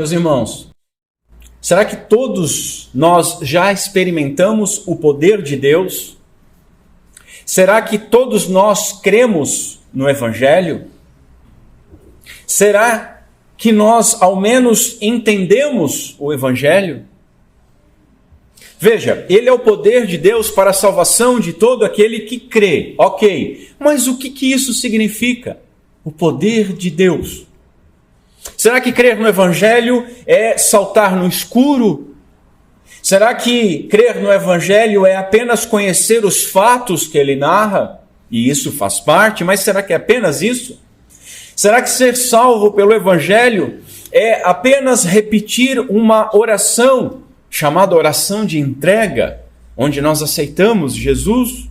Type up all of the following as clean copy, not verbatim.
Meus irmãos, será que todos nós já experimentamos o poder de Deus? Será que todos nós cremos no Evangelho? Será que nós, ao menos, entendemos o Evangelho? Veja, ele é o poder de Deus para a salvação de todo aquele que crê. Ok, mas o que isso significa? O poder de Deus. Será que crer no Evangelho é saltar no escuro? Será que crer no Evangelho é apenas conhecer os fatos que ele narra? E isso faz parte, mas será que é apenas isso? Será que ser salvo pelo Evangelho é apenas repetir uma oração chamada oração de entrega, onde nós aceitamos Jesus?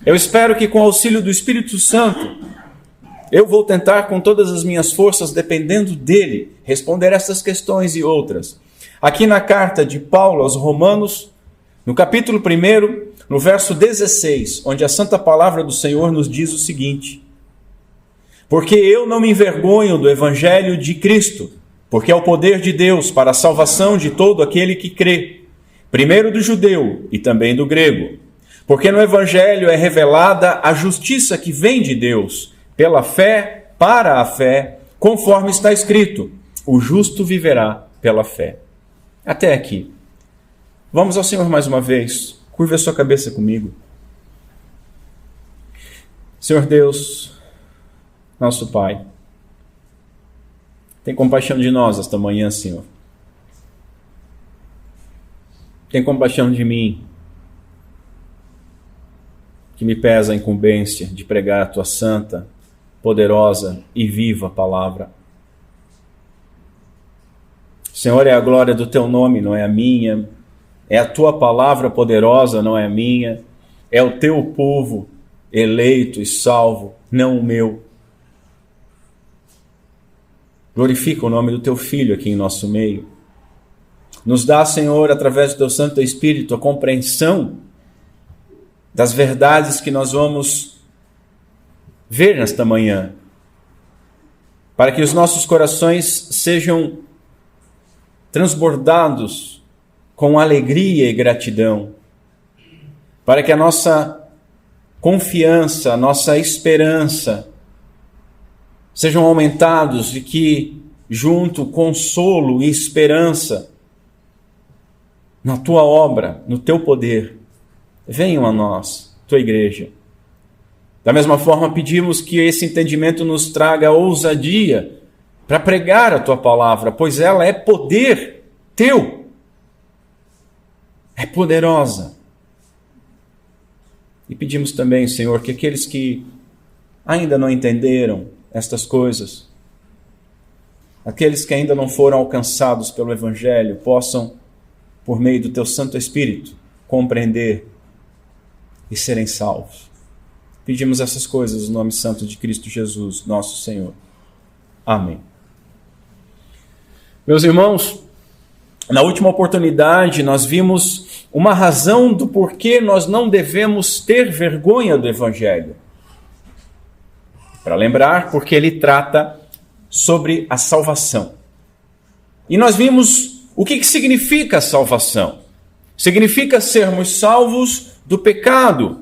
Eu espero que com o auxílio do Espírito Santo, eu vou tentar com todas as minhas forças, dependendo dele, responder essas questões e outras. Aqui na carta de Paulo aos Romanos, no capítulo 1, no verso 16, onde a santa palavra do Senhor nos diz o seguinte: porque eu não me envergonho do Evangelho de Cristo, porque é o poder de Deus para a salvação de todo aquele que crê, primeiro do judeu e também do grego. Porque no Evangelho é revelada a justiça que vem de Deus, pela fé, para a fé, conforme está escrito: o justo viverá pela fé. Até aqui. Vamos ao Senhor mais uma vez. Curva a sua cabeça comigo. Senhor Deus, nosso Pai, tem compaixão de nós esta manhã, Senhor. Tem compaixão de mim, que me pesa a incumbência de pregar a Tua santa, poderosa e viva palavra. Senhor, é a glória do Teu nome, não é a minha. É a Tua palavra poderosa, não é a minha. É o Teu povo eleito e salvo, não o meu. Glorifica o nome do Teu Filho aqui em nosso meio. Nos dá, Senhor, através do Teu Santo Espírito, a compreensão das verdades que nós vamos ver nesta manhã, para que os nossos corações sejam transbordados com alegria e gratidão, para que a nossa confiança, a nossa esperança sejam aumentados e que, junto, consolo e esperança na Tua obra, no Teu poder, venham a nós, Tua igreja. Da mesma forma, pedimos que esse entendimento nos traga ousadia para pregar a Tua palavra, pois ela é poder Teu, é poderosa. E pedimos também, Senhor, que aqueles que ainda não entenderam estas coisas, aqueles que ainda não foram alcançados pelo Evangelho, possam, por meio do Teu Santo Espírito, compreender e serem salvos. Pedimos essas coisas no nome santo de Cristo Jesus, nosso Senhor. Amém. Meus irmãos, na última oportunidade nós vimos uma razão do porquê nós não devemos ter vergonha do Evangelho. Para lembrar, porque ele trata sobre a salvação. E nós vimos o que significa a salvação. Significa sermos salvos do pecado.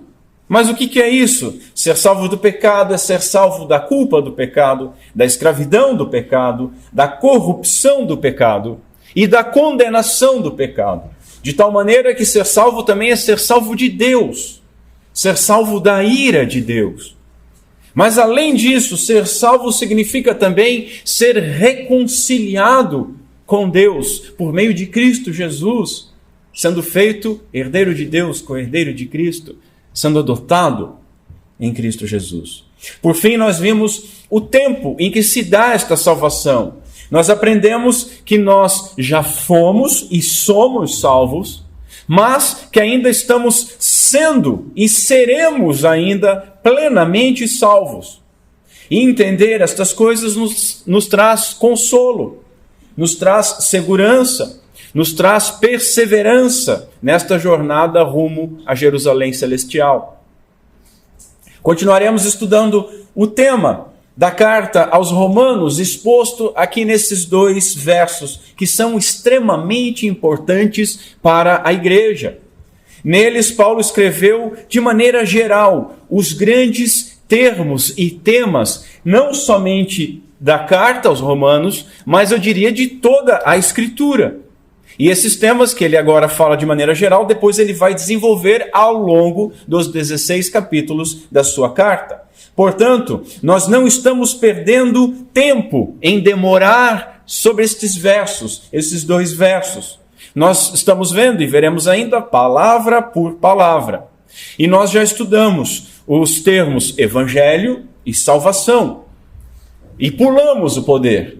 Mas o que é isso? Ser salvo do pecado é ser salvo da culpa do pecado, da escravidão do pecado, da corrupção do pecado e da condenação do pecado. De tal maneira que ser salvo também é ser salvo de Deus, ser salvo da ira de Deus. Mas além disso, ser salvo significa também ser reconciliado com Deus por meio de Cristo Jesus, sendo feito herdeiro de Deus, co-herdeiro de Cristo, sendo adotado em Cristo Jesus. Por fim, nós vimos o tempo em que se dá esta salvação. Nós aprendemos que nós já fomos e somos salvos, mas que ainda estamos sendo e seremos ainda plenamente salvos. E entender estas coisas nos traz consolo, nos traz segurança, nos traz perseverança nesta jornada rumo a Jerusalém Celestial. Continuaremos estudando o tema da carta aos Romanos, exposto aqui nesses 2 versos, que são extremamente importantes para a igreja. Neles, Paulo escreveu de maneira geral os grandes termos e temas, não somente da carta aos Romanos, mas eu diria de toda a Escritura. E esses temas que ele agora fala de maneira geral, depois ele vai desenvolver ao longo dos 16 capítulos da sua carta. Portanto, nós não estamos perdendo tempo em demorar sobre estes versos, esses 2 versos. Nós estamos vendo e veremos ainda palavra por palavra. E nós já estudamos os termos evangelho e salvação. E pulamos o poder.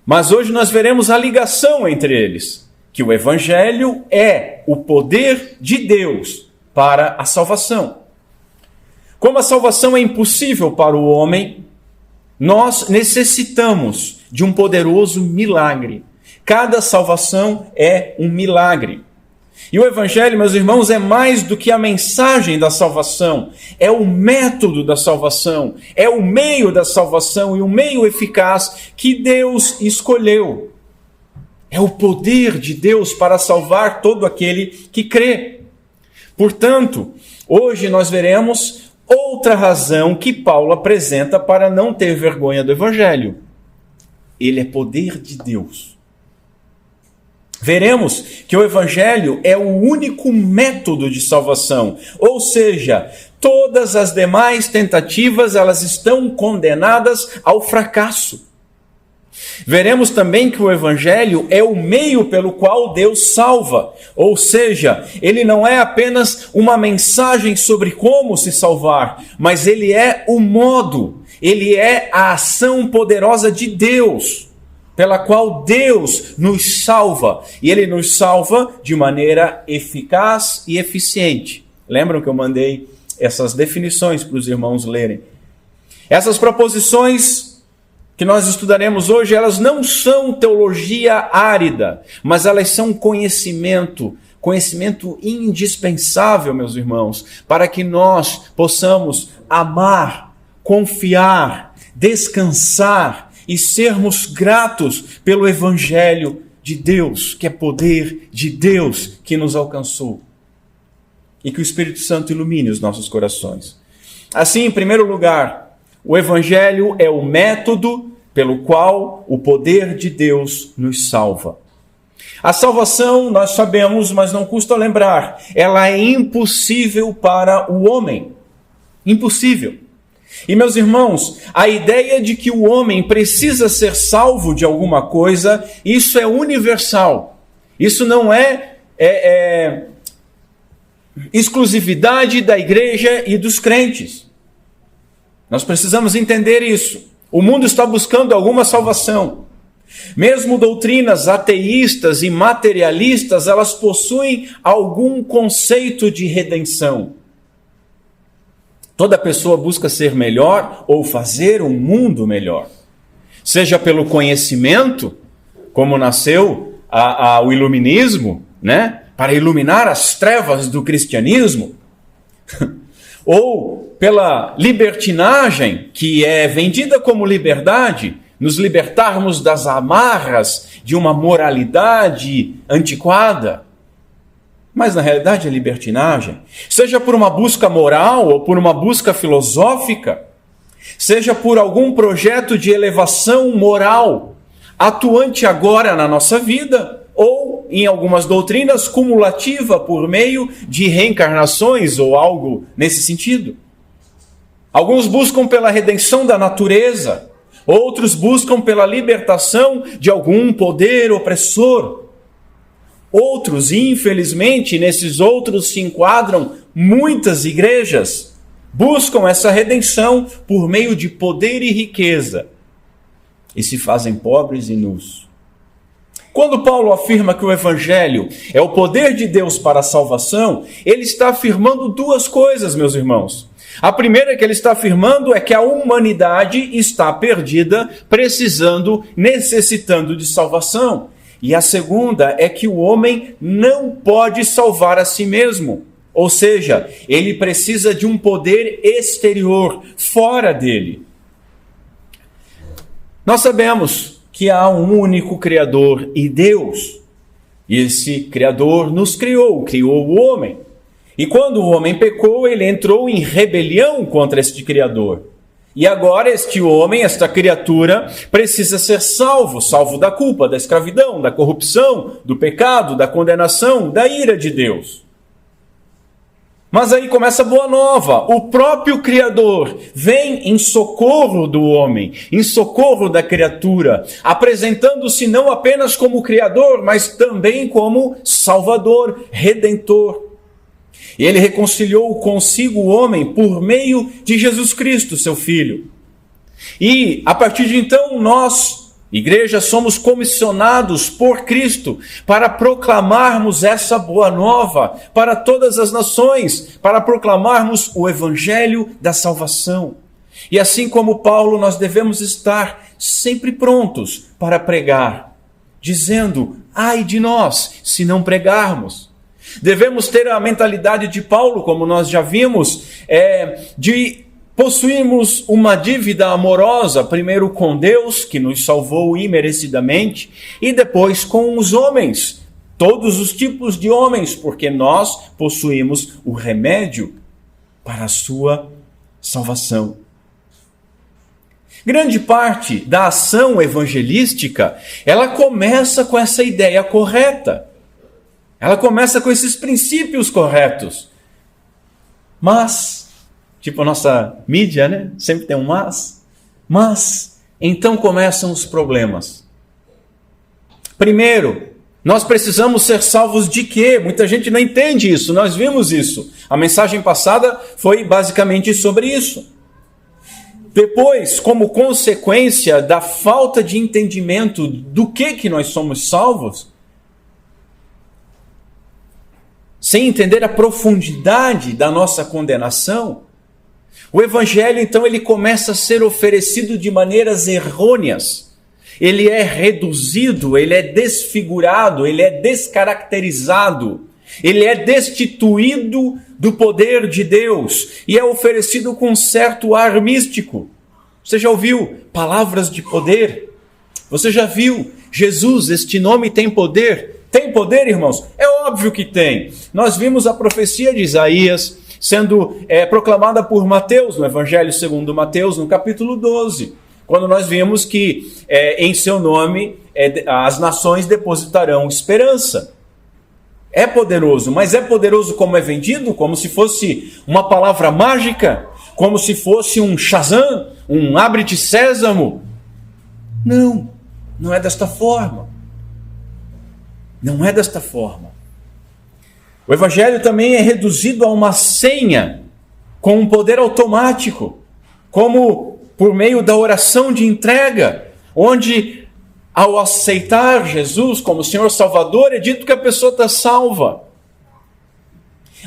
Mas hoje nós veremos a ligação entre eles. Que o evangelho é o poder de Deus para a salvação. Como a salvação é impossível para o homem, nós necessitamos de um poderoso milagre. Cada salvação é um milagre. E o evangelho, meus irmãos, é mais do que a mensagem da salvação. É o método da salvação. É o meio da salvação e o meio eficaz que Deus escolheu. É o poder de Deus para salvar todo aquele que crê. Portanto, hoje nós veremos outra razão que Paulo apresenta para não ter vergonha do evangelho. Ele é poder de Deus. Veremos que o evangelho é o único método de salvação, ou seja, todas as demais tentativas elas estão condenadas ao fracasso. Veremos também que o evangelho é o meio pelo qual Deus salva, ou seja, ele não é apenas uma mensagem sobre como se salvar, mas ele é o modo, ele é a ação poderosa de Deus, pela qual Deus nos salva, e ele nos salva de maneira eficaz e eficiente. Lembram que eu mandei essas definições para os irmãos lerem? Essas proposições que nós estudaremos hoje, elas não são teologia árida, mas elas são conhecimento indispensável, meus irmãos, para que nós possamos amar, confiar, descansar e sermos gratos pelo evangelho de Deus, que é poder de Deus que nos alcançou. E que o Espírito Santo ilumine os nossos corações. Assim, em primeiro lugar, o evangelho é o método pelo qual o poder de Deus nos salva. A salvação, nós sabemos, mas não custa lembrar, ela é impossível para o homem. Impossível. E, meus irmãos, a ideia de que o homem precisa ser salvo de alguma coisa, isso é universal. Isso não é exclusividade da igreja e dos crentes. Nós precisamos entender isso. O mundo está buscando alguma salvação. Mesmo doutrinas ateístas e materialistas, elas possuem algum conceito de redenção. Toda pessoa busca ser melhor ou fazer um mundo melhor. Seja pelo conhecimento, como nasceu o iluminismo, né? Para iluminar as trevas do cristianismo, ou pela libertinagem, que é vendida como liberdade, nos libertarmos das amarras de uma moralidade antiquada. Mas na realidade é libertinagem. Seja por uma busca moral ou por uma busca filosófica, seja por algum projeto de elevação moral, atuante agora na nossa vida, ou em algumas doutrinas cumulativa por meio de reencarnações ou algo nesse sentido. Alguns buscam pela redenção da natureza, outros buscam pela libertação de algum poder opressor. Outros, infelizmente, nesses outros se enquadram muitas igrejas, buscam essa redenção por meio de poder e riqueza, e se fazem pobres e nus. Quando Paulo afirma que o evangelho é o poder de Deus para a salvação, ele está afirmando duas coisas, meus irmãos. A primeira que ele está afirmando é que a humanidade está perdida, precisando, necessitando de salvação. E a segunda é que o homem não pode salvar a si mesmo. Ou seja, ele precisa de um poder exterior, fora dele. Nós sabemos que há um único Criador e Deus. E esse Criador nos criou o homem. E quando o homem pecou, ele entrou em rebelião contra este Criador. E agora este homem, esta criatura, precisa ser salvo da culpa, da escravidão, da corrupção, do pecado, da condenação, da ira de Deus. Mas aí começa a boa nova. O próprio Criador vem em socorro do homem, em socorro da criatura, apresentando-se não apenas como Criador, mas também como Salvador, Redentor. E ele reconciliou consigo o homem por meio de Jesus Cristo, seu Filho. E, a partir de então, nós, igreja, somos comissionados por Cristo para proclamarmos essa boa nova para todas as nações, para proclamarmos o Evangelho da salvação. E assim como Paulo, nós devemos estar sempre prontos para pregar, dizendo, ai de nós, se não pregarmos. Devemos ter a mentalidade de Paulo, como nós já vimos, de possuirmos uma dívida amorosa, primeiro com Deus, que nos salvou imerecidamente, e depois com os homens, todos os tipos de homens, porque nós possuímos o remédio para a sua salvação. Grande parte da ação evangelística, ela começa com essa ideia correta. Ela começa com esses princípios corretos. Mas, tipo a nossa mídia, né? Sempre tem um mas. Mas, então começam os problemas. Primeiro, nós precisamos ser salvos de quê? Muita gente não entende isso, nós vimos isso. A mensagem passada foi basicamente sobre isso. Depois, como consequência da falta de entendimento do que nós somos salvos, sem entender a profundidade da nossa condenação, o Evangelho, então, ele começa a ser oferecido de maneiras errôneas. Ele é reduzido, ele é desfigurado, ele é descaracterizado, ele é destituído do poder de Deus e é oferecido com um certo ar místico. Você já ouviu palavras de poder? Você já viu Jesus, este nome tem poder? Tem poder, irmãos? É óbvio que tem. Nós vimos a profecia de Isaías sendo proclamada por Mateus, no Evangelho segundo Mateus, no capítulo 12, quando nós vimos que em seu nome as nações depositarão esperança. É poderoso, mas é poderoso como é vendido? Como se fosse uma palavra mágica? Como se fosse um Shazam? Um abre-te sésamo? Não, não é desta forma. Não é desta forma. O Evangelho também é reduzido a uma senha com um poder automático, como por meio da oração de entrega, onde ao aceitar Jesus como Senhor Salvador, é dito que a pessoa está salva.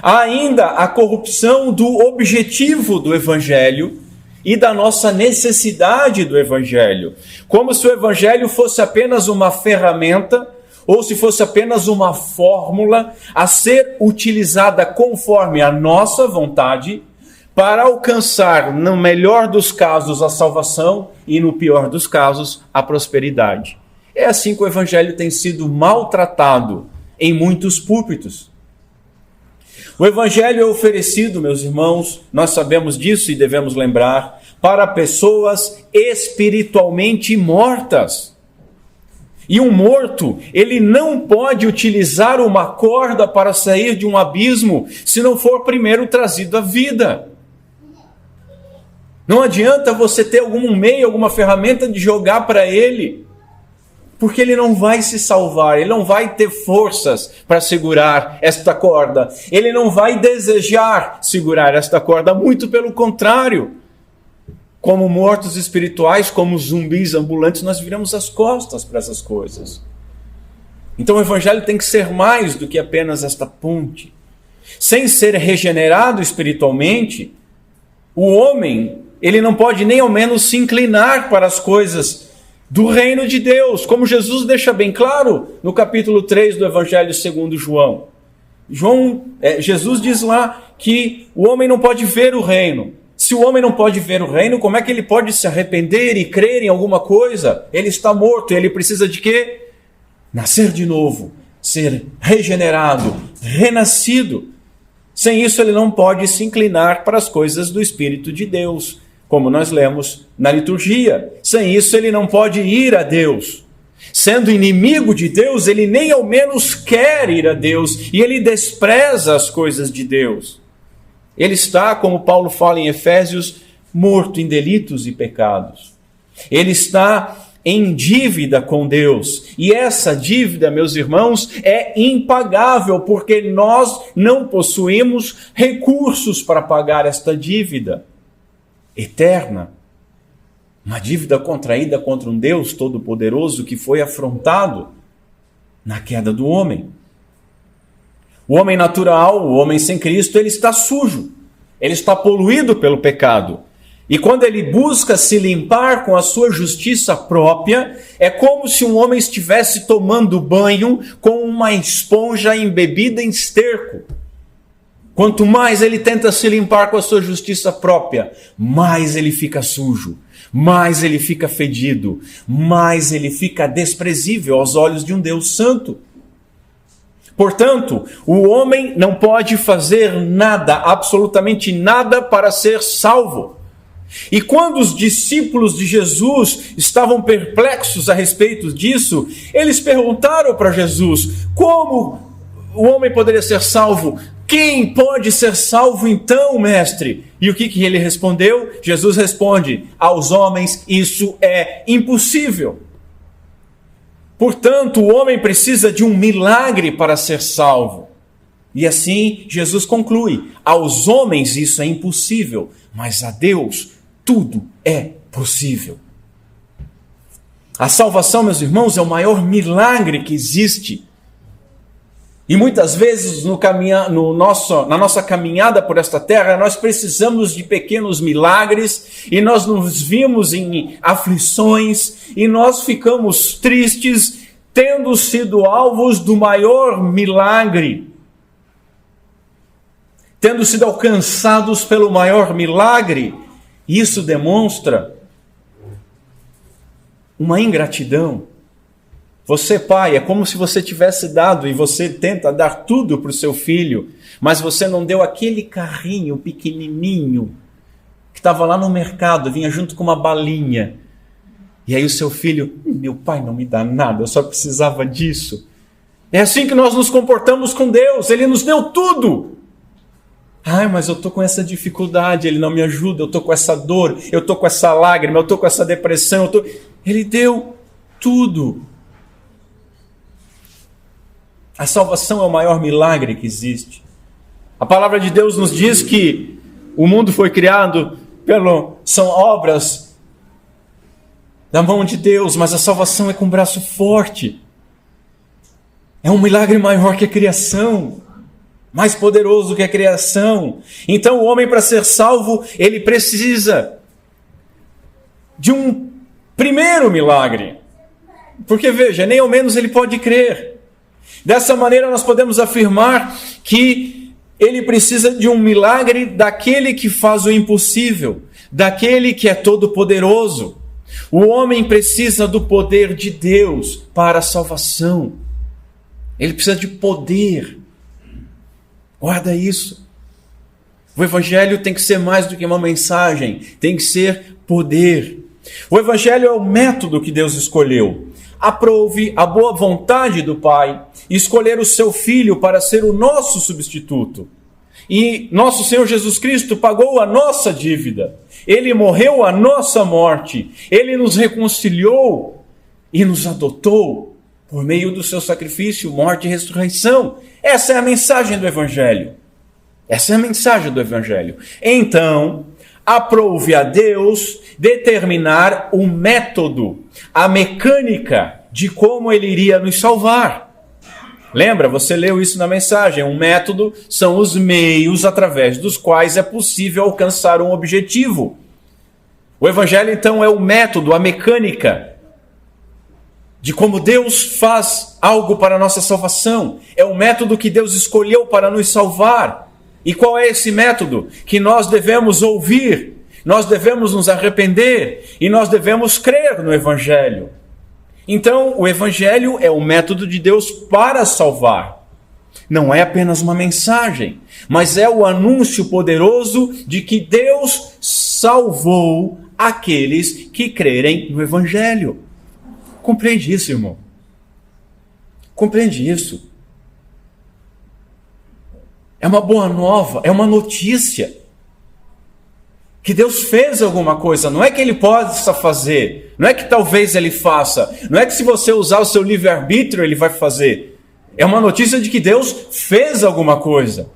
Há ainda a corrupção do objetivo do Evangelho e da nossa necessidade do Evangelho, como se o Evangelho fosse apenas uma ferramenta ou se fosse apenas uma fórmula a ser utilizada conforme a nossa vontade para alcançar, no melhor dos casos, a salvação e, no pior dos casos, a prosperidade. É assim que o Evangelho tem sido maltratado em muitos púlpitos. O Evangelho é oferecido, meus irmãos, nós sabemos disso e devemos lembrar, para pessoas espiritualmente mortas. E um morto, ele não pode utilizar uma corda para sair de um abismo se não for primeiro trazido à vida. Não adianta você ter algum meio, alguma ferramenta de jogar para ele, porque ele não vai se salvar, ele não vai ter forças para segurar esta corda, ele não vai desejar segurar esta corda, muito pelo contrário. Como mortos espirituais, como zumbis ambulantes, nós viramos as costas para essas coisas. Então o Evangelho tem que ser mais do que apenas esta ponte. Sem ser regenerado espiritualmente, o homem, ele não pode nem ao menos se inclinar para as coisas do reino de Deus, como Jesus deixa bem claro no capítulo 3 do Evangelho segundo João. Jesus diz lá que o homem não pode ver o reino. Se o homem não pode ver o reino, como é que ele pode se arrepender e crer em alguma coisa? Ele está morto e ele precisa de quê? Nascer de novo, ser regenerado, renascido. Sem isso ele não pode se inclinar para as coisas do Espírito de Deus, como nós lemos na liturgia. Sem isso ele não pode ir a Deus. Sendo inimigo de Deus, ele nem ao menos quer ir a Deus e ele despreza as coisas de Deus. Ele está, como Paulo fala em Efésios, morto em delitos e pecados. Ele está em dívida com Deus. E essa dívida, meus irmãos, é impagável, porque nós não possuímos recursos para pagar esta dívida eterna. Uma dívida contraída contra um Deus Todo-Poderoso que foi afrontado na queda do homem. O homem natural, o homem sem Cristo, ele está sujo. Ele está poluído pelo pecado. E quando ele busca se limpar com a sua justiça própria, é como se um homem estivesse tomando banho com uma esponja embebida em esterco. Quanto mais ele tenta se limpar com a sua justiça própria, mais ele fica sujo, mais ele fica fedido, mais ele fica desprezível aos olhos de um Deus santo. Portanto, o homem não pode fazer nada, absolutamente nada, para ser salvo. E quando os discípulos de Jesus estavam perplexos a respeito disso, eles perguntaram para Jesus: como o homem poderia ser salvo? Quem pode ser salvo então, mestre? E o que ele respondeu? Jesus responde: aos homens isso é impossível. Portanto, o homem precisa de um milagre para ser salvo. E assim, Jesus conclui: aos homens isso é impossível, mas a Deus tudo é possível. A salvação, meus irmãos, é o maior milagre que existe. E muitas vezes na nossa caminhada por esta terra, nós precisamos de pequenos milagres, e nós nos vimos em aflições, e nós ficamos tristes, tendo sido alvos do maior milagre, tendo sido alcançados pelo maior milagre. Isso demonstra uma ingratidão. Você, pai, é como se você tivesse dado, e você tenta dar tudo para o seu filho, mas você não deu aquele carrinho pequenininho que estava lá no mercado, vinha junto com uma balinha. E aí o seu filho: meu pai não me dá nada, eu só precisava disso. É assim que nós nos comportamos com Deus. Ele nos deu tudo. Ai, mas eu estou com essa dificuldade, Ele não me ajuda, eu estou com essa dor, eu estou com essa lágrima, eu estou com essa depressão. Ele deu tudo. A salvação é o maior milagre que existe. A palavra de Deus nos diz que o mundo foi criado são obras da mão de Deus, mas a salvação é com um braço forte. É um milagre maior que a criação, mais poderoso que a criação. Então o homem, para ser salvo, ele precisa de um primeiro milagre. Porque veja, nem ao menos ele pode crer. Dessa maneira nós podemos afirmar que ele precisa de um milagre daquele que faz o impossível, daquele que é todo-poderoso. O homem precisa do poder de Deus para a salvação. Ele precisa de poder. Guarda isso. O Evangelho tem que ser mais do que uma mensagem, tem que ser poder. O Evangelho é o método que Deus escolheu. Aprove a boa vontade do Pai e escolher o seu Filho para ser o nosso substituto. E nosso Senhor Jesus Cristo pagou a nossa dívida. Ele morreu a nossa morte. Ele nos reconciliou e nos adotou por meio do seu sacrifício, morte e ressurreição. Essa é a mensagem do Evangelho. Essa é a mensagem do Evangelho. Então, aprove a Deus determinar o método, a mecânica de como Ele iria nos salvar. Lembra? Você leu isso na mensagem. Um método são os meios através dos quais é possível alcançar um objetivo. O Evangelho, então, é o método, a mecânica de como Deus faz algo para a nossa salvação. É o método que Deus escolheu para nos salvar. E qual é esse método? Que nós devemos ouvir nós devemos nos arrepender e nós devemos crer no Evangelho. Então, o Evangelho é o método de Deus para salvar. Não é apenas uma mensagem, mas é o anúncio poderoso de que Deus salvou aqueles que crerem no Evangelho. Compreende isso, irmão? Compreende isso? É uma boa nova, é uma notícia. Que Deus fez alguma coisa, não é que Ele possa fazer, não é que talvez Ele faça, não é que se você usar o seu livre-arbítrio Ele vai fazer. É uma notícia de que Deus fez alguma coisa.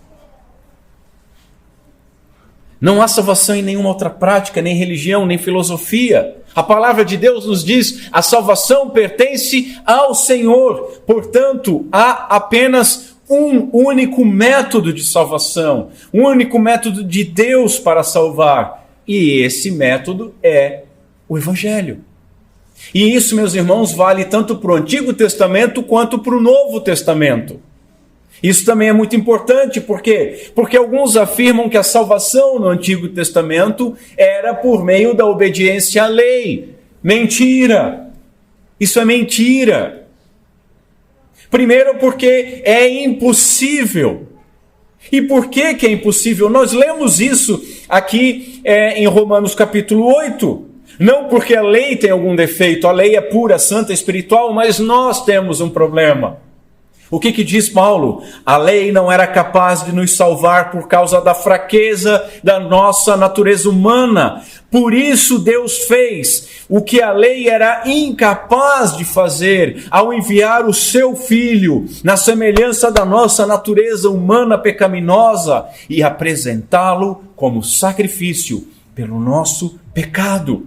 Não há salvação em nenhuma outra prática, nem religião, nem filosofia. A palavra de Deus nos diz, a salvação pertence ao Senhor. Portanto, há apenas um único método de salvação, um único método de Deus para salvar. E esse método é o Evangelho. E isso, meus irmãos, vale tanto para o Antigo Testamento quanto para o Novo Testamento. Isso também é muito importante, por quê? Porque alguns afirmam que a salvação no Antigo Testamento era por meio da obediência à lei. Mentira! Isso é mentira! Primeiro porque é impossível. E por que é impossível? Nós lemos isso aqui em Romanos capítulo 8. Não porque a lei tem algum defeito, a lei é pura, santa, espiritual, mas nós temos um problema. O que diz Paulo? A lei não era capaz de nos salvar por causa da fraqueza da nossa natureza humana. Por isso Deus fez o que a lei era incapaz de fazer ao enviar o seu Filho na semelhança da nossa natureza humana pecaminosa e apresentá-lo como sacrifício pelo nosso pecado.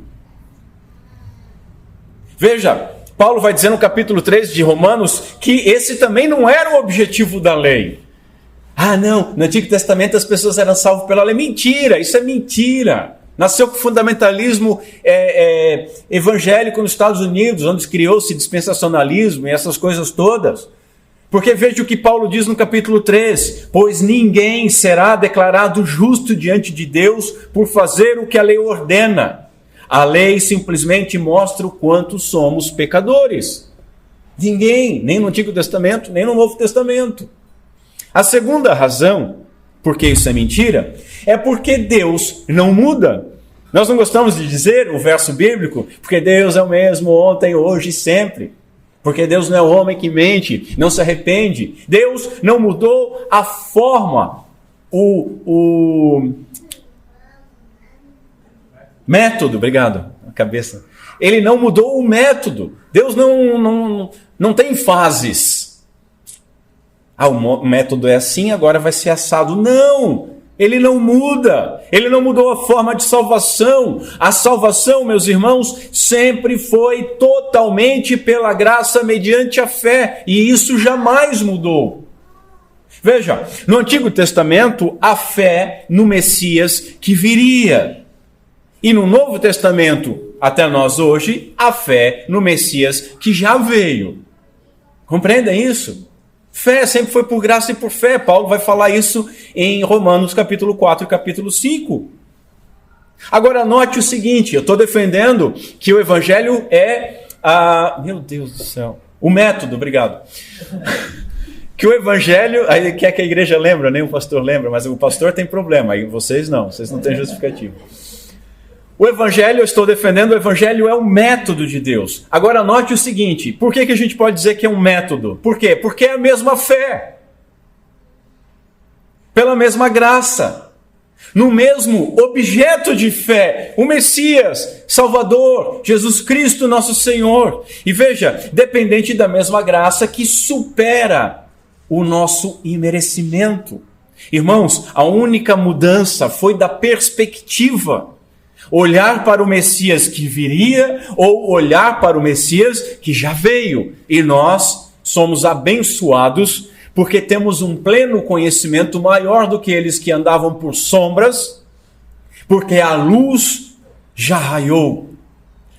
Veja, Paulo vai dizer no capítulo 3 de Romanos que esse também não era o objetivo da lei. Ah, não, no Antigo Testamento as pessoas eram salvas pela lei. Mentira, isso é mentira. Nasceu com o fundamentalismo evangélico nos Estados Unidos, onde criou-se dispensacionalismo e essas coisas todas. Porque veja o que Paulo diz no capítulo 3. Pois ninguém será declarado justo diante de Deus por fazer o que a lei ordena. A lei simplesmente mostra o quanto somos pecadores. Ninguém, nem no Antigo Testamento, nem no Novo Testamento. A segunda razão, porque isso é mentira, é porque Deus não muda. Nós não gostamos de dizer o verso bíblico, porque Deus é o mesmo ontem, hoje e sempre. Porque Deus não é o homem que mente, não se arrepende. Deus não mudou a forma, o método, obrigado, a cabeça. Ele não mudou o método. Deus não tem fases. Ah, o método é assim, agora vai ser assado. Não! Ele não muda. Ele não mudou a forma de salvação. A salvação, meus irmãos, sempre foi totalmente pela graça mediante a fé. E isso jamais mudou. Veja, no Antigo Testamento, a fé no Messias que viria. E no Novo Testamento, até nós hoje, a fé no Messias que já veio. Compreendem isso? Fé sempre foi por graça e por fé. Paulo vai falar isso em Romanos capítulo 4 e capítulo 5. Agora note o seguinte, eu estou defendendo que o Evangelho é meu Deus do céu. O método, obrigado. Que o Evangelho, aí quer que a igreja lembra, nem o pastor lembra, mas o pastor tem problema, aí vocês não têm justificativo. O Evangelho, eu estou defendendo, o Evangelho é um método de Deus. Agora note o seguinte, por que a gente pode dizer que é um método? Por quê? Porque é a mesma fé. Pela mesma graça. No mesmo objeto de fé, o Messias, Salvador, Jesus Cristo, nosso Senhor. E veja, dependente da mesma graça que supera o nosso imerecimento. Irmãos, a única mudança foi da perspectiva. Olhar para o Messias que viria ou olhar para o Messias que já veio. E nós somos abençoados porque temos um pleno conhecimento maior do que eles que andavam por sombras, porque a luz já raiou.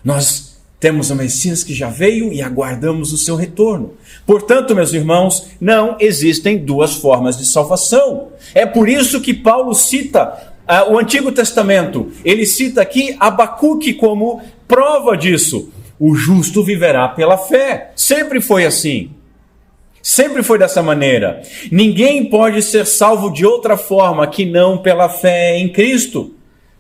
Nós temos o Messias que já veio e aguardamos o seu retorno. Portanto, meus irmãos, não existem duas formas de salvação. É por isso que Paulo cita O Antigo Testamento, ele cita aqui Abacuque como prova disso. O justo viverá pela fé. Sempre foi assim. Sempre foi dessa maneira. Ninguém pode ser salvo de outra forma que não pela fé em Cristo.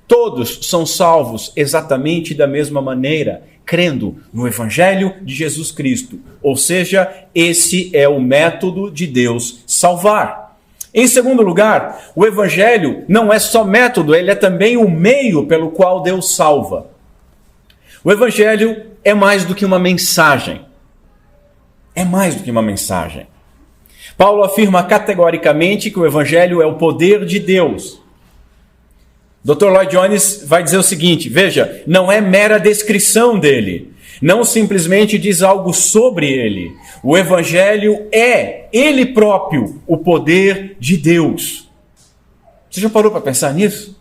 Todos são salvos exatamente da mesma maneira, crendo no Evangelho de Jesus Cristo. Ou seja, esse é o método de Deus salvar. Em segundo lugar, o Evangelho não é só método, ele é também o meio pelo qual Deus salva. O Evangelho é mais do que uma mensagem. É mais do que uma mensagem. Paulo afirma categoricamente que o Evangelho é o poder de Deus. Dr. Lloyd Jones vai dizer o seguinte, veja, não é mera descrição dele, não simplesmente diz algo sobre ele. O Evangelho é, ele próprio, o poder de Deus. Você já parou para pensar nisso?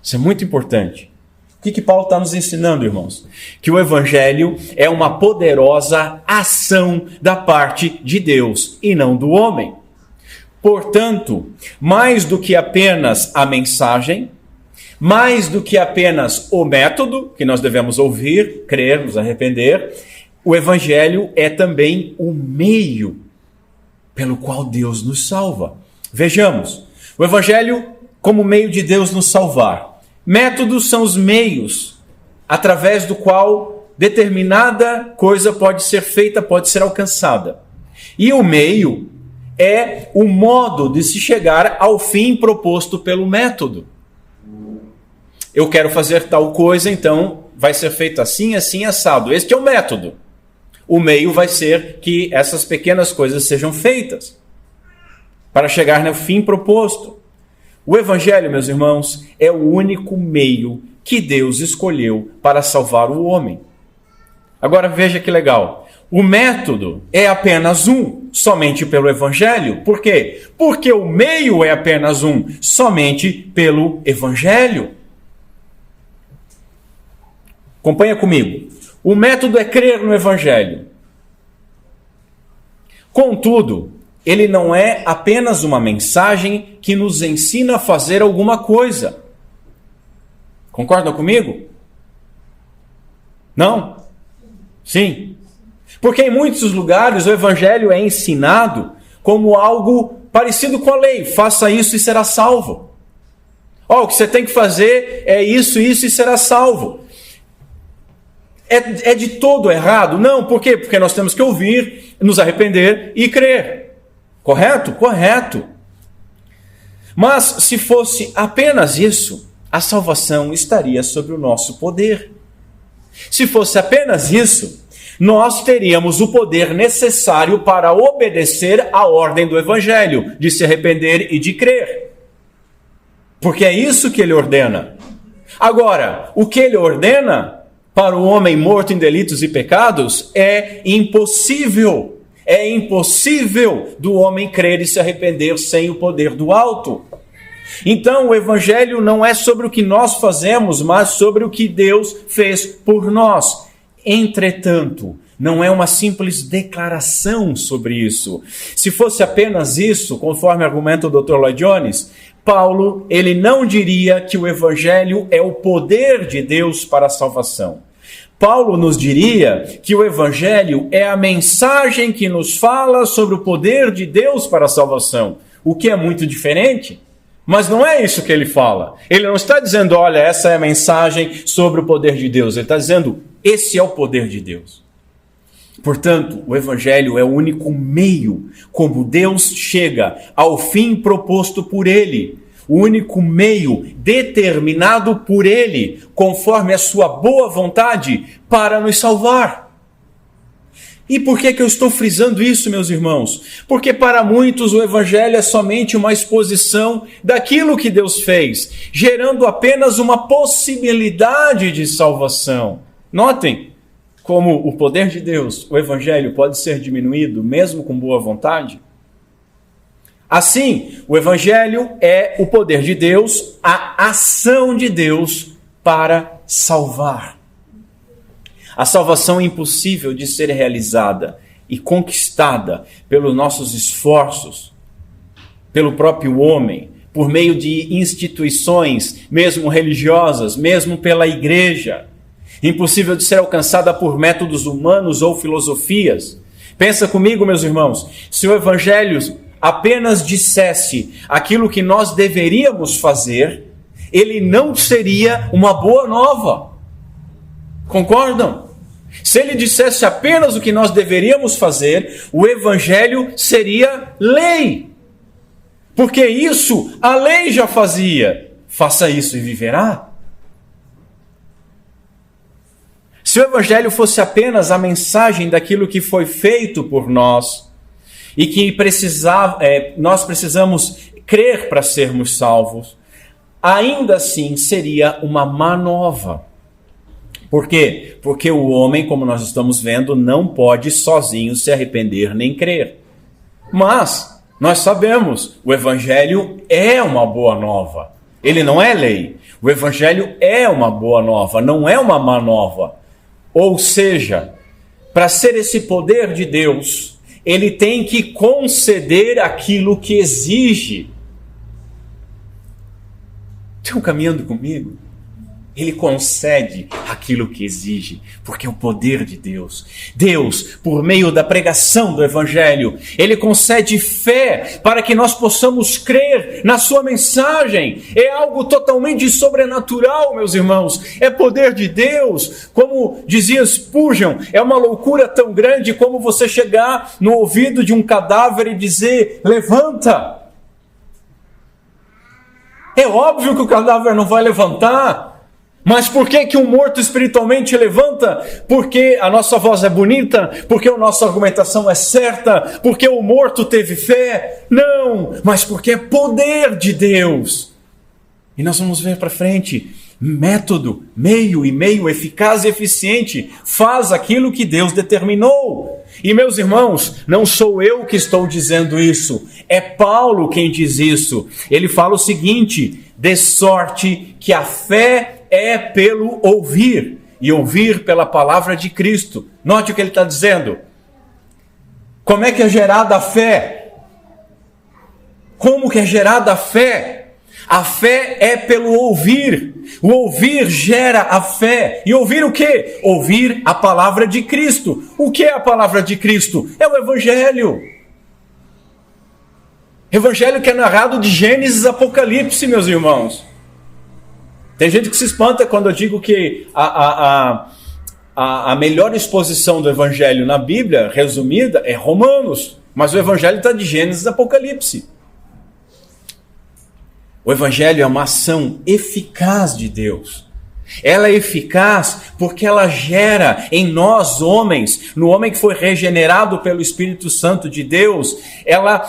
Isso é muito importante. O que Paulo está nos ensinando, irmãos? Que o Evangelho é uma poderosa ação da parte de Deus e não do homem. Portanto, mais do que apenas a mensagem, mais do que apenas o método que nós devemos ouvir, crer, nos arrepender, o Evangelho é também o meio pelo qual Deus nos salva. Vejamos, o Evangelho como meio de Deus nos salvar. Métodos são os meios através do qual determinada coisa pode ser feita, pode ser alcançada. E o meio é o modo de se chegar ao fim proposto pelo método. Eu quero fazer tal coisa, então vai ser feito assim, assim, assado. Este é o método. O meio vai ser que essas pequenas coisas sejam feitas para chegar no fim proposto. O Evangelho, meus irmãos, é o único meio que Deus escolheu para salvar o homem. Agora veja que legal. O método é apenas um, somente pelo Evangelho. Por quê? Porque o meio é apenas um, somente pelo Evangelho. Acompanha comigo. O método é crer no Evangelho. Contudo, ele não é apenas uma mensagem que nos ensina a fazer alguma coisa. Concordam comigo? Não? Sim. Porque em muitos lugares o Evangelho é ensinado como algo parecido com a lei. Faça isso e será salvo. O que você tem que fazer é isso e será salvo. É de todo errado? Não, por quê? Porque nós temos que ouvir, nos arrepender e crer. Correto? Correto. Mas se fosse apenas isso, a salvação estaria sob o nosso poder. Se fosse apenas isso, nós teríamos o poder necessário para obedecer à ordem do Evangelho, de se arrepender e de crer. Porque é isso que ele ordena. Agora, o que ele ordena para o homem morto em delitos e pecados é impossível. É impossível do homem crer e se arrepender sem o poder do alto. Então, o Evangelho não é sobre o que nós fazemos, mas sobre o que Deus fez por nós. Entretanto, não é uma simples declaração sobre isso. Se fosse apenas isso, conforme argumenta o Dr. Lloyd Jones, Paulo, ele não diria que o Evangelho é o poder de Deus para a salvação. Paulo nos diria que o Evangelho é a mensagem que nos fala sobre o poder de Deus para a salvação, o que é muito diferente. Mas não é isso que ele fala. Ele não está dizendo, olha, essa é a mensagem sobre o poder de Deus. Ele está dizendo, esse é o poder de Deus. Portanto, o Evangelho é o único meio como Deus chega ao fim proposto por ele. O único meio determinado por ele, conforme a sua boa vontade, para nos salvar. E por que eu estou frisando isso, meus irmãos? Porque para muitos o Evangelho é somente uma exposição daquilo que Deus fez, gerando apenas uma possibilidade de salvação. Notem como o poder de Deus, o Evangelho, pode ser diminuído mesmo com boa vontade. Assim, o Evangelho é o poder de Deus, a ação de Deus para salvar. A salvação é impossível de ser realizada e conquistada pelos nossos esforços, pelo próprio homem, por meio de instituições, mesmo religiosas, mesmo pela igreja. Impossível de ser alcançada por métodos humanos ou filosofias. Pensa comigo, meus irmãos, se o Evangelho apenas dissesse aquilo que nós deveríamos fazer, ele não seria uma boa nova. Concordam? Se ele dissesse apenas o que nós deveríamos fazer, o Evangelho seria lei. Porque isso a lei já fazia. Faça isso e viverá. Se o Evangelho fosse apenas a mensagem daquilo que foi feito por nós e que nós precisamos crer para sermos salvos, ainda assim seria uma má nova. Por quê? Porque o homem, como nós estamos vendo, não pode sozinho se arrepender nem crer. Mas nós sabemos, o Evangelho é uma boa nova. Ele não é lei. O Evangelho é uma boa nova, não é uma má nova. Ou seja, para ser esse poder de Deus, ele tem que conceder aquilo que exige. Estão caminhando comigo? Ele concede aquilo que exige, porque é o poder de Deus. Deus, por meio da pregação do Evangelho, Ele concede fé para que nós possamos crer na sua mensagem. É algo totalmente sobrenatural, meus irmãos. É poder de Deus. Como dizia Spurgeon, é uma loucura tão grande como você chegar no ouvido de um cadáver e dizer: levanta. É óbvio que o cadáver não vai levantar. Mas por que um morto espiritualmente levanta? Porque a nossa voz é bonita? Porque a nossa argumentação é certa? Porque o morto teve fé? Não, mas porque é poder de Deus. E nós vamos ver para frente. Método, meio, eficaz e eficiente, faz aquilo que Deus determinou. E meus irmãos, não sou eu que estou dizendo isso, é Paulo quem diz isso. Ele fala o seguinte: de sorte que a fé é pelo ouvir, e ouvir pela palavra de Cristo. Note o que ele está dizendo. Como é que é gerada a fé? Como que é gerada a fé? A fé é pelo ouvir. O ouvir gera a fé. E ouvir o quê? Ouvir a palavra de Cristo. O que é a palavra de Cristo? É o Evangelho. Evangelho que é narrado de Gênesis a Apocalipse, meus irmãos. Tem gente que se espanta quando eu digo que a melhor exposição do Evangelho na Bíblia, resumida, é Romanos. Mas o Evangelho está de Gênesis a Apocalipse. O Evangelho é uma ação eficaz de Deus. Ela é eficaz porque ela gera em nós, homens, no homem que foi regenerado pelo Espírito Santo de Deus, ela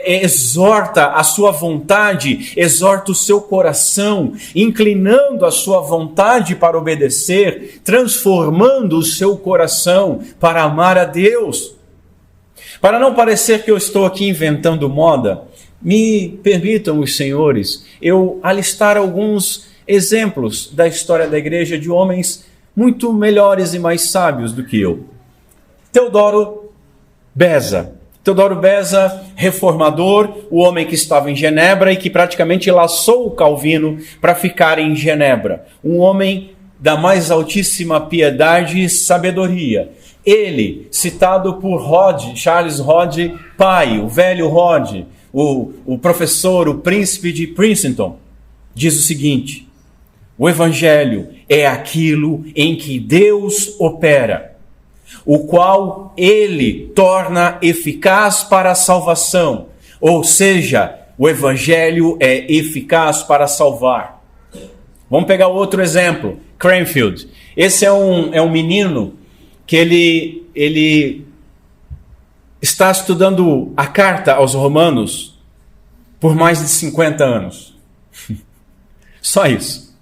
exorta a sua vontade, exorta o seu coração, inclinando a sua vontade para obedecer, transformando o seu coração para amar a Deus. Para não parecer que eu estou aqui inventando moda, me permitam os senhores eu alistar alguns exemplos da história da igreja de homens muito melhores e mais sábios do que eu. Teodoro Beza, reformador, o homem que estava em Genebra e que praticamente laçou o Calvino para ficar em Genebra. Um homem da mais altíssima piedade e sabedoria. Ele, citado por Charles Hodge pai, o velho Hodge, o professor, o príncipe de Princeton, diz o seguinte: o Evangelho é aquilo em que Deus opera, o qual Ele torna eficaz para a salvação. Ou seja, o Evangelho é eficaz para salvar. Vamos pegar outro exemplo, Cranfield. Esse é um menino que ele está estudando a carta aos Romanos por mais de 50 anos. Só isso.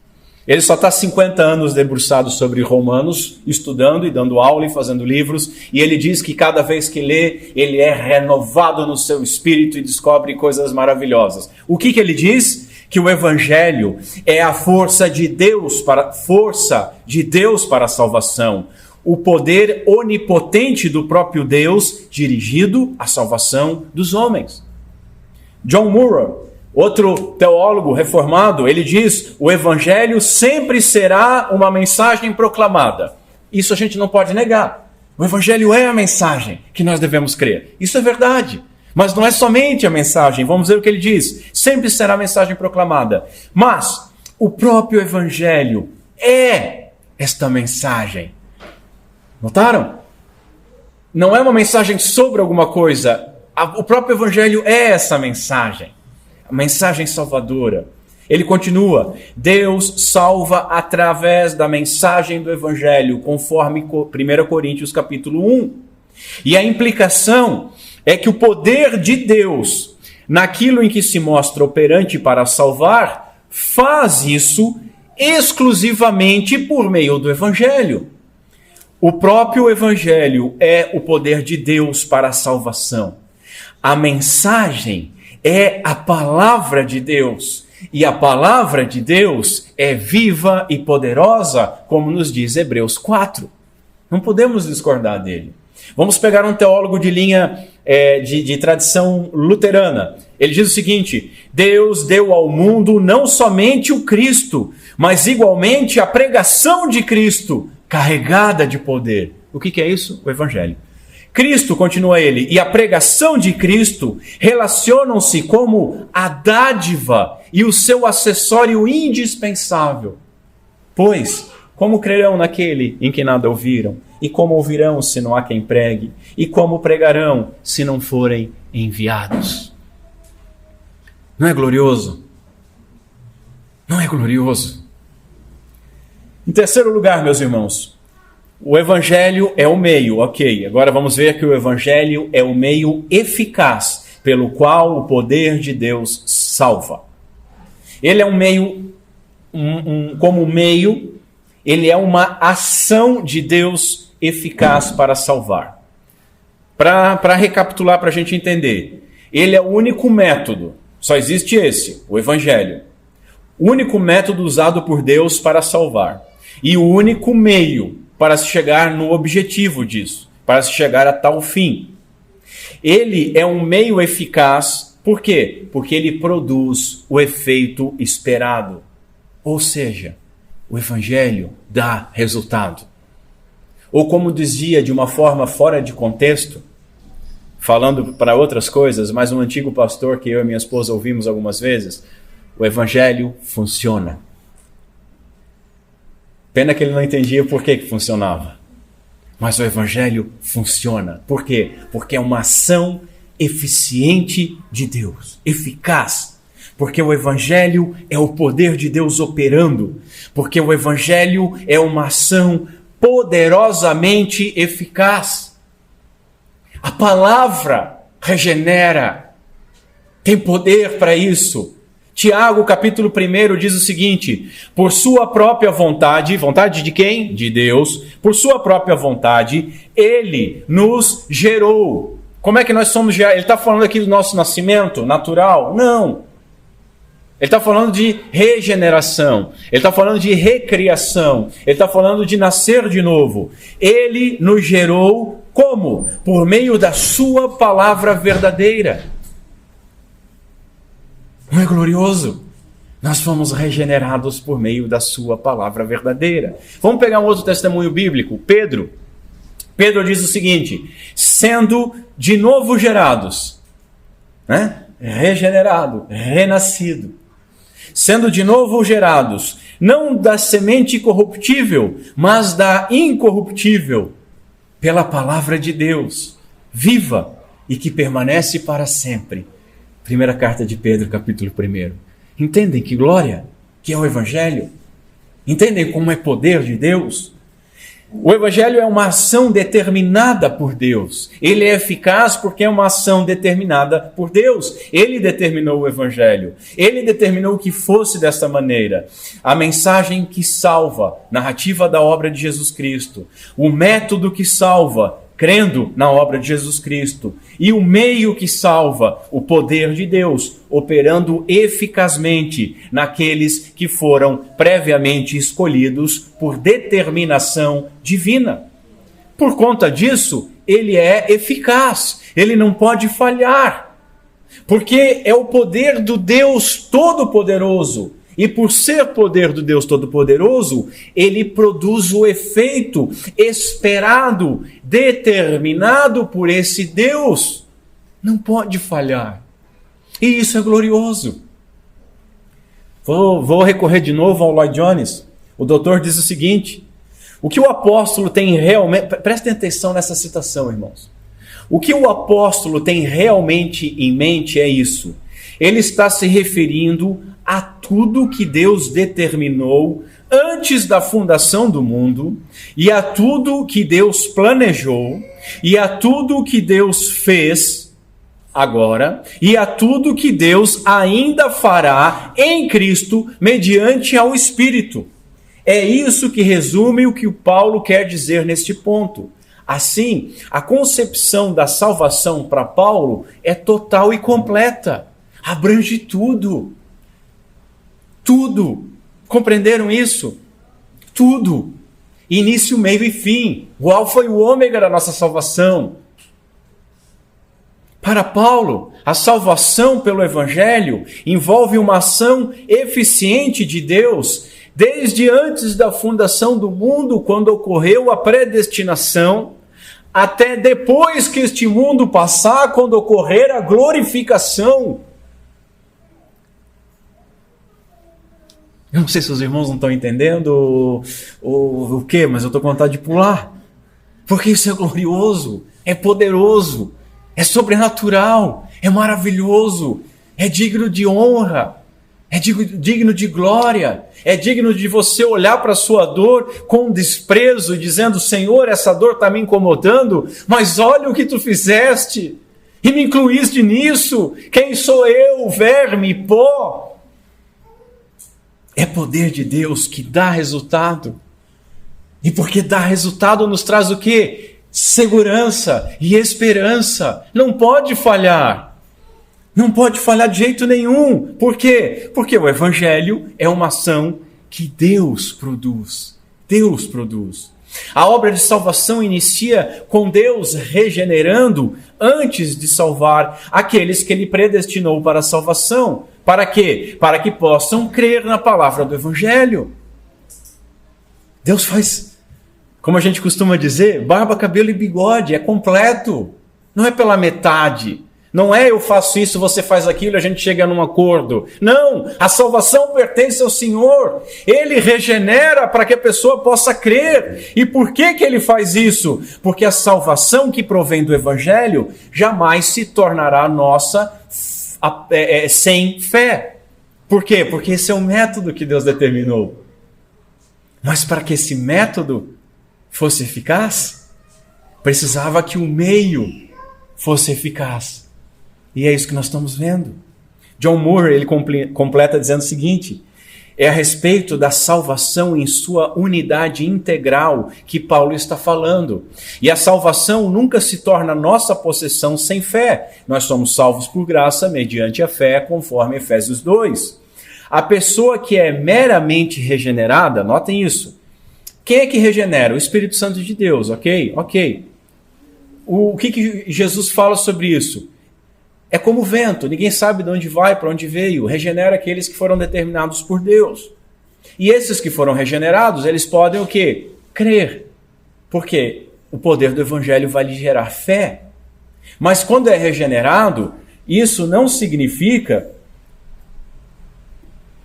Ele só está 50 anos debruçado sobre Romanos, estudando e dando aula e fazendo livros, e ele diz que cada vez que lê, ele é renovado no seu espírito e descobre coisas maravilhosas. O que ele diz? Que o Evangelho é a força de Deus para a salvação. O poder onipotente do próprio Deus dirigido à salvação dos homens. John Murray, Outro teólogo reformado, ele diz: o evangelho sempre será uma mensagem proclamada. Isso a gente não pode negar. O evangelho é a mensagem que nós devemos crer. Isso é verdade. Mas não é somente a mensagem. Vamos ver o que ele diz. Sempre será a mensagem proclamada. Mas o próprio evangelho é esta mensagem. Notaram? Não é uma mensagem sobre alguma coisa. O próprio evangelho é essa mensagem. A mensagem salvadora. Ele continua: Deus salva através da mensagem do evangelho, conforme 1 Coríntios capítulo 1. E a implicação é que o poder de Deus, naquilo em que se mostra operante para salvar, faz isso exclusivamente por meio do evangelho. O próprio evangelho é o poder de Deus para a salvação. A mensagem é a palavra de Deus. E a palavra de Deus é viva e poderosa, como nos diz Hebreus 4. Não podemos discordar dele. Vamos pegar um teólogo de linha de tradição luterana. Ele diz o seguinte: Deus deu ao mundo não somente o Cristo, mas igualmente a pregação de Cristo, carregada de poder. O que é isso? O Evangelho. Cristo, continua ele, e a pregação de Cristo relacionam-se como a dádiva e o seu acessório indispensável. Pois, como crerão naquele em que nada ouviram? E como ouvirão se não há quem pregue? E como pregarão se não forem enviados? Não é glorioso? Não é glorioso? Em terceiro lugar, meus irmãos, o evangelho é o meio, ok. Agora vamos ver que o evangelho é o meio eficaz pelo qual o poder de Deus salva. Ele é um meio, como meio, ele é uma ação de Deus eficaz para salvar. Para recapitular, para a gente entender, ele é o único método, só existe esse, o evangelho. O único método usado por Deus para salvar. E o único meio para se chegar no objetivo disso, para se chegar a tal fim. Ele é um meio eficaz, por quê? Porque ele produz o efeito esperado. Ou seja, o evangelho dá resultado. Ou como dizia de uma forma fora de contexto, falando para outras coisas, mas um antigo pastor que eu e minha esposa ouvimos algumas vezes, o evangelho funciona. Pena que ele não entendia por que funcionava. Mas o evangelho funciona. Por quê? Porque é uma ação eficiente de Deus, eficaz. Porque o evangelho é o poder de Deus operando. Porque o evangelho é uma ação poderosamente eficaz. A palavra regenera. Tem poder para isso. Tiago, capítulo 1, diz o seguinte: por sua própria vontade, vontade de quem? De Deus. Por sua própria vontade, ele nos gerou. Como é que nós somos gerados? Ele está falando aqui do nosso nascimento natural? Não. Ele está falando de regeneração. Ele está falando de recriação. Ele está falando de nascer de novo. Ele nos gerou como? Por meio da sua palavra verdadeira. Não é glorioso? Nós fomos regenerados por meio da sua palavra verdadeira. Vamos pegar um outro testemunho bíblico. Pedro. Pedro diz o seguinte: sendo de novo gerados, né? Regenerado, renascido. Sendo de novo gerados, não da semente corruptível, mas da incorruptível, pela palavra de Deus, viva e que permanece para sempre. Primeira carta de Pedro, capítulo 1. Entendem que glória que é o evangelho? Entendem como é poder de Deus? O evangelho é uma ação determinada por Deus. Ele é eficaz porque é uma ação determinada por Deus. Ele determinou o evangelho. Ele determinou que fosse desta maneira. A mensagem que salva, narrativa da obra de Jesus Cristo. O método que salva, crendo na obra de Jesus Cristo, e o meio que salva, o poder de Deus, operando eficazmente naqueles que foram previamente escolhidos por determinação divina. Por conta disso, ele é eficaz, ele não pode falhar. Porque é o poder do Deus Todo-Poderoso. E por ser poder do Deus Todo-Poderoso, ele produz o efeito esperado, determinado por esse Deus. Não pode falhar. E isso é glorioso. Vou recorrer de novo ao Lloyd Jones. O doutor diz o seguinte: o que o apóstolo tem realmente... Prestem atenção nessa citação, irmãos. O que o apóstolo tem realmente em mente é isso. Ele está se referindo a tudo que Deus determinou antes da fundação do mundo, e a tudo que Deus planejou, e a tudo que Deus fez agora, e a tudo que Deus ainda fará em Cristo mediante ao Espírito. É isso que resume o que o Paulo quer dizer neste ponto. Assim, a concepção da salvação para Paulo é total e completa. Abrange tudo. Tudo. Compreenderam isso? Tudo. Início, meio e fim. O alfa e o ômega da nossa salvação. Para Paulo, a salvação pelo Evangelho envolve uma ação eficiente de Deus desde antes da fundação do mundo, quando ocorreu a predestinação, até depois que este mundo passar, quando ocorrer a glorificação. Eu não sei se os irmãos não estão entendendo o quê, mas eu estou com vontade de pular. Porque isso é glorioso, é poderoso, é sobrenatural, é maravilhoso, é digno de honra, é digno de glória, é digno de você olhar para a sua dor com desprezo, dizendo: Senhor, essa dor está me incomodando, mas olha o que tu fizeste, e me incluíste nisso. Quem sou eu, verme, pó? É poder de Deus que dá resultado. E porque dá resultado nos traz o quê? Segurança e esperança. Não pode falhar. Não pode falhar de jeito nenhum. Por quê? Porque o Evangelho é uma ação que Deus produz. Deus produz. A obra de salvação inicia com Deus regenerando antes de salvar aqueles que Ele predestinou para a salvação. Para quê? Para que possam crer na palavra do Evangelho. Deus faz, como a gente costuma dizer, barba, cabelo e bigode. É completo. Não é pela metade. Não é eu faço isso, você faz aquilo, a gente chega num acordo. Não, a salvação pertence ao Senhor. Ele regenera para que a pessoa possa crer. E por que Ele faz isso? Porque a salvação que provém do Evangelho jamais se tornará nossa sem fé. Por quê? Porque esse é o método que Deus determinou. Mas para que esse método fosse eficaz, precisava que o meio fosse eficaz. E é isso que nós estamos vendo. John Moore, ele completa dizendo o seguinte: é a respeito da salvação em sua unidade integral que Paulo está falando. E a salvação nunca se torna nossa possessão sem fé. Nós somos salvos por graça mediante a fé, conforme Efésios 2. A pessoa que é meramente regenerada, notem isso. Quem é que regenera? O Espírito Santo de Deus, ok? Ok. O que Jesus fala sobre isso? É como o vento, ninguém sabe de onde vai, para onde veio. Regenera aqueles que foram determinados por Deus. E esses que foram regenerados, eles podem o quê? Crer. Porque o poder do Evangelho vai lhe gerar fé. Mas quando é regenerado, isso não significa...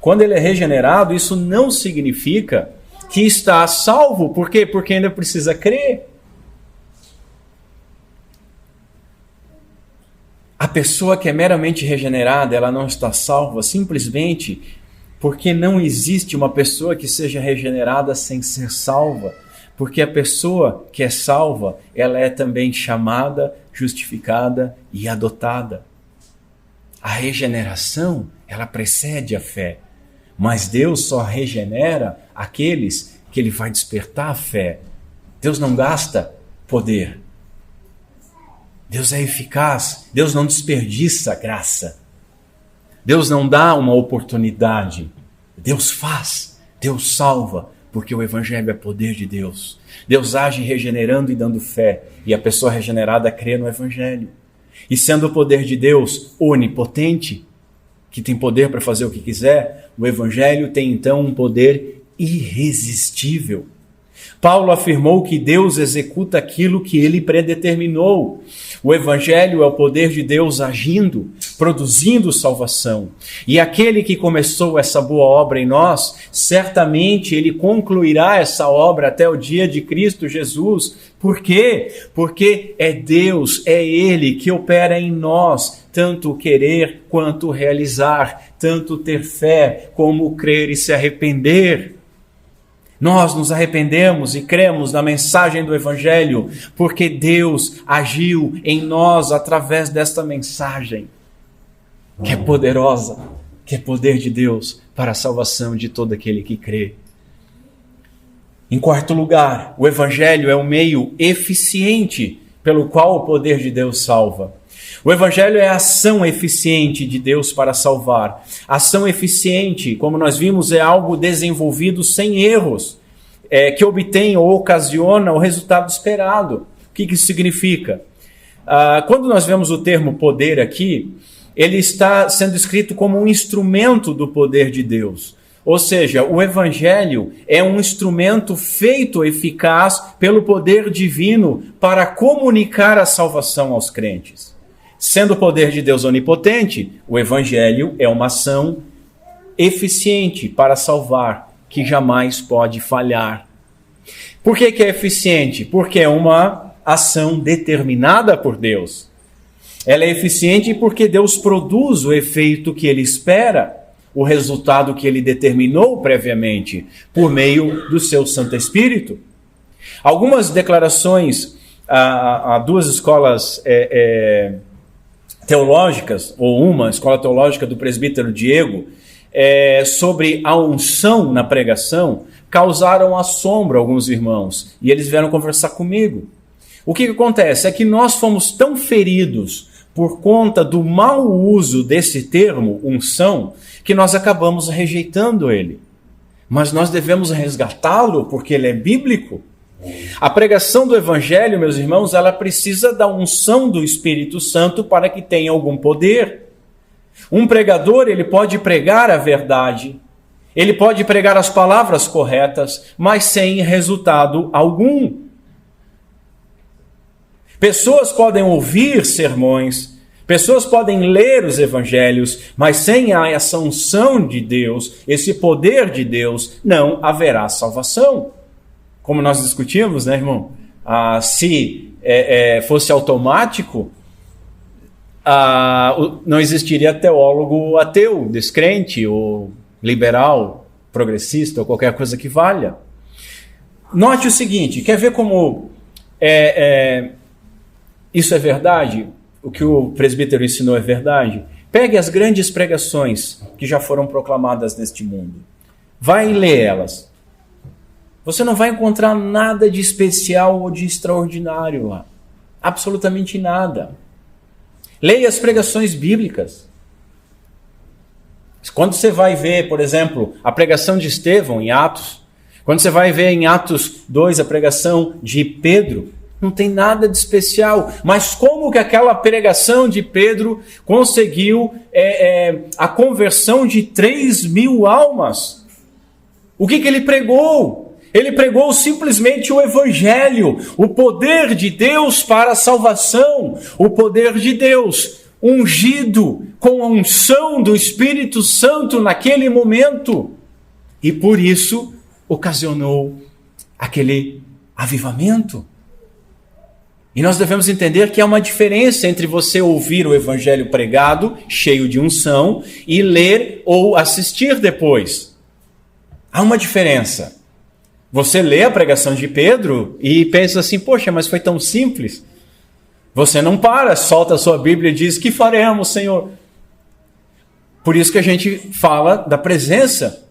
Quando ele é regenerado, isso não significa que está salvo. Por quê? Porque ainda precisa crer. A pessoa que é meramente regenerada, ela não está salva simplesmente porque não existe uma pessoa que seja regenerada sem ser salva. Porque a pessoa que é salva, ela é também chamada, justificada e adotada. A regeneração, ela precede a fé. Mas Deus só regenera aqueles que Ele vai despertar a fé. Deus não gasta poder. Deus é eficaz, Deus não desperdiça graça. Deus não dá uma oportunidade. Deus faz, Deus salva, porque o Evangelho é poder de Deus. Deus age regenerando e dando fé, e a pessoa regenerada crê no Evangelho. E sendo o poder de Deus onipotente, que tem poder para fazer o que quiser, o Evangelho tem então um poder irresistível. Paulo afirmou que Deus executa aquilo que ele predeterminou. O Evangelho é o poder de Deus agindo, produzindo salvação. E aquele que começou essa boa obra em nós, certamente ele concluirá essa obra até o dia de Cristo Jesus. Por quê? Porque é Deus, é Ele que opera em nós, tanto o querer quanto o realizar, tanto ter fé como crer e se arrepender. Nós nos arrependemos e cremos na mensagem do Evangelho, porque Deus agiu em nós através desta mensagem, que é poderosa, que é poder de Deus para a salvação de todo aquele que crê. Em quarto lugar, o Evangelho é um meio eficiente pelo qual o poder de Deus salva. O Evangelho é a ação eficiente de Deus para salvar. Ação eficiente, como nós vimos, é algo desenvolvido sem erros, que obtém ou ocasiona o resultado esperado. O que isso significa? Quando nós vemos o termo poder aqui, ele está sendo escrito como um instrumento do poder de Deus. Ou seja, o Evangelho é um instrumento feito eficaz pelo poder divino para comunicar a salvação aos crentes. Sendo o poder de Deus onipotente, o Evangelho é uma ação eficiente para salvar, que jamais pode falhar. Por que é eficiente? Porque é uma ação determinada por Deus. Ela é eficiente porque Deus produz o efeito que Ele espera, o resultado que Ele determinou previamente, por meio do seu Santo Espírito. Algumas declarações a duas escolas teológicas, ou uma escola teológica do presbítero Diego, sobre a unção na pregação, causaram assombro a alguns irmãos, e eles vieram conversar comigo. O que acontece? É que nós fomos tão feridos por conta do mau uso desse termo, unção, que nós acabamos rejeitando ele. Mas nós devemos resgatá-lo porque ele é bíblico. A pregação do Evangelho, meus irmãos, ela precisa da unção do Espírito Santo para que tenha algum poder. Um pregador, ele pode pregar a verdade, ele pode pregar as palavras corretas, mas sem resultado algum. Pessoas podem ouvir sermões, pessoas podem ler os evangelhos, mas sem essa unção de Deus, esse poder de Deus, não haverá salvação. Como nós discutimos, né, irmão? Se fosse automático, não existiria teólogo ateu, descrente, ou liberal, progressista, ou qualquer coisa que valha. Note o seguinte, quer ver como isso é verdade? O que o presbítero ensinou é verdade? Pegue as grandes pregações que já foram proclamadas neste mundo. Vai ler elas. Você não vai encontrar nada de especial ou de extraordinário lá. Absolutamente nada. Leia as pregações bíblicas. Quando você vai ver, por exemplo, a pregação de Estevão em Atos, quando você vai ver em Atos 2 a pregação de Pedro, não tem nada de especial. Mas como que aquela pregação de Pedro conseguiu a conversão de 3.000 almas? O que ele pregou? Ele pregou simplesmente o Evangelho, o poder de Deus para a salvação, o poder de Deus ungido com a unção do Espírito Santo naquele momento. E por isso ocasionou aquele avivamento. E nós devemos entender que há uma diferença entre você ouvir o Evangelho pregado, cheio de unção, e ler ou assistir depois. Há uma diferença. Você lê a pregação de Pedro e pensa assim, poxa, mas foi tão simples. Você não para, solta a sua Bíblia e diz, que faremos, Senhor? Por isso que a gente fala da presença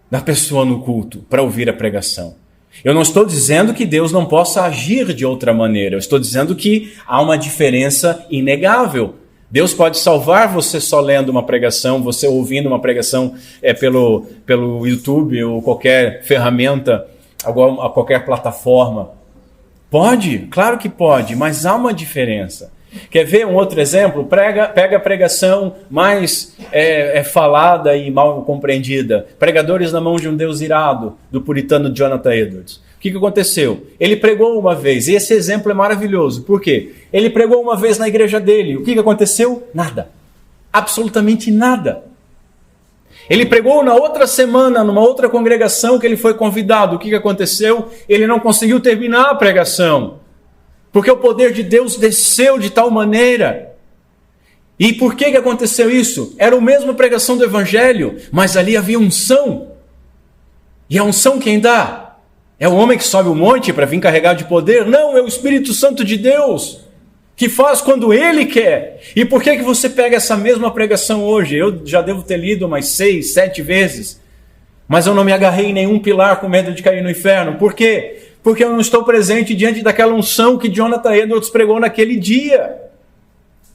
da pessoa no culto, para ouvir a pregação. Eu não estou dizendo que Deus não possa agir de outra maneira, eu estou dizendo que há uma diferença inegável. Deus pode salvar você só lendo uma pregação, você ouvindo uma pregação pelo YouTube ou qualquer ferramenta, a qualquer plataforma. Pode, claro que pode, mas há uma diferença. Quer ver um outro exemplo? Pega a pregação mais falada e mal compreendida. Pregadores na mão de um Deus irado, do puritano Jonathan Edwards. O que aconteceu? Ele pregou uma vez, e esse exemplo é maravilhoso. Por quê? Ele pregou uma vez na igreja dele. O que aconteceu? Nada. Absolutamente nada. Ele pregou na outra semana, numa outra congregação que ele foi convidado. O que aconteceu? Ele não conseguiu terminar a pregação. Porque o poder de Deus desceu de tal maneira. E por que aconteceu isso? Era a mesma pregação do Evangelho, mas ali havia unção. E a unção quem dá? É o homem que sobe o monte para vir carregado de poder? Não, é o Espírito Santo de Deus, que faz quando Ele quer. E por que você pega essa mesma pregação hoje? Eu já devo ter lido umas 6, 7 vezes, mas eu não me agarrei em nenhum pilar com medo de cair no inferno. Por quê? Porque eu não estou presente diante daquela unção que Jonathan Edwards pregou naquele dia.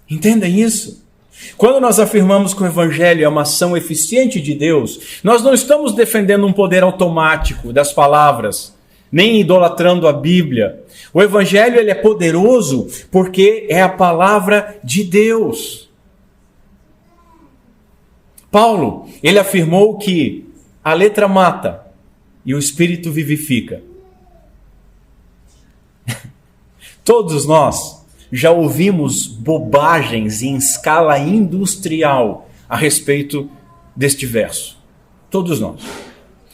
Entendem isso? Quando nós afirmamos que o Evangelho é uma ação eficiente de Deus, nós não estamos defendendo um poder automático das palavras, nem idolatrando a Bíblia. O Evangelho ele é poderoso porque é a palavra de Deus. Paulo, ele afirmou que a letra mata e o Espírito vivifica. Todos nós já ouvimos bobagens em escala industrial a respeito deste verso. Todos nós.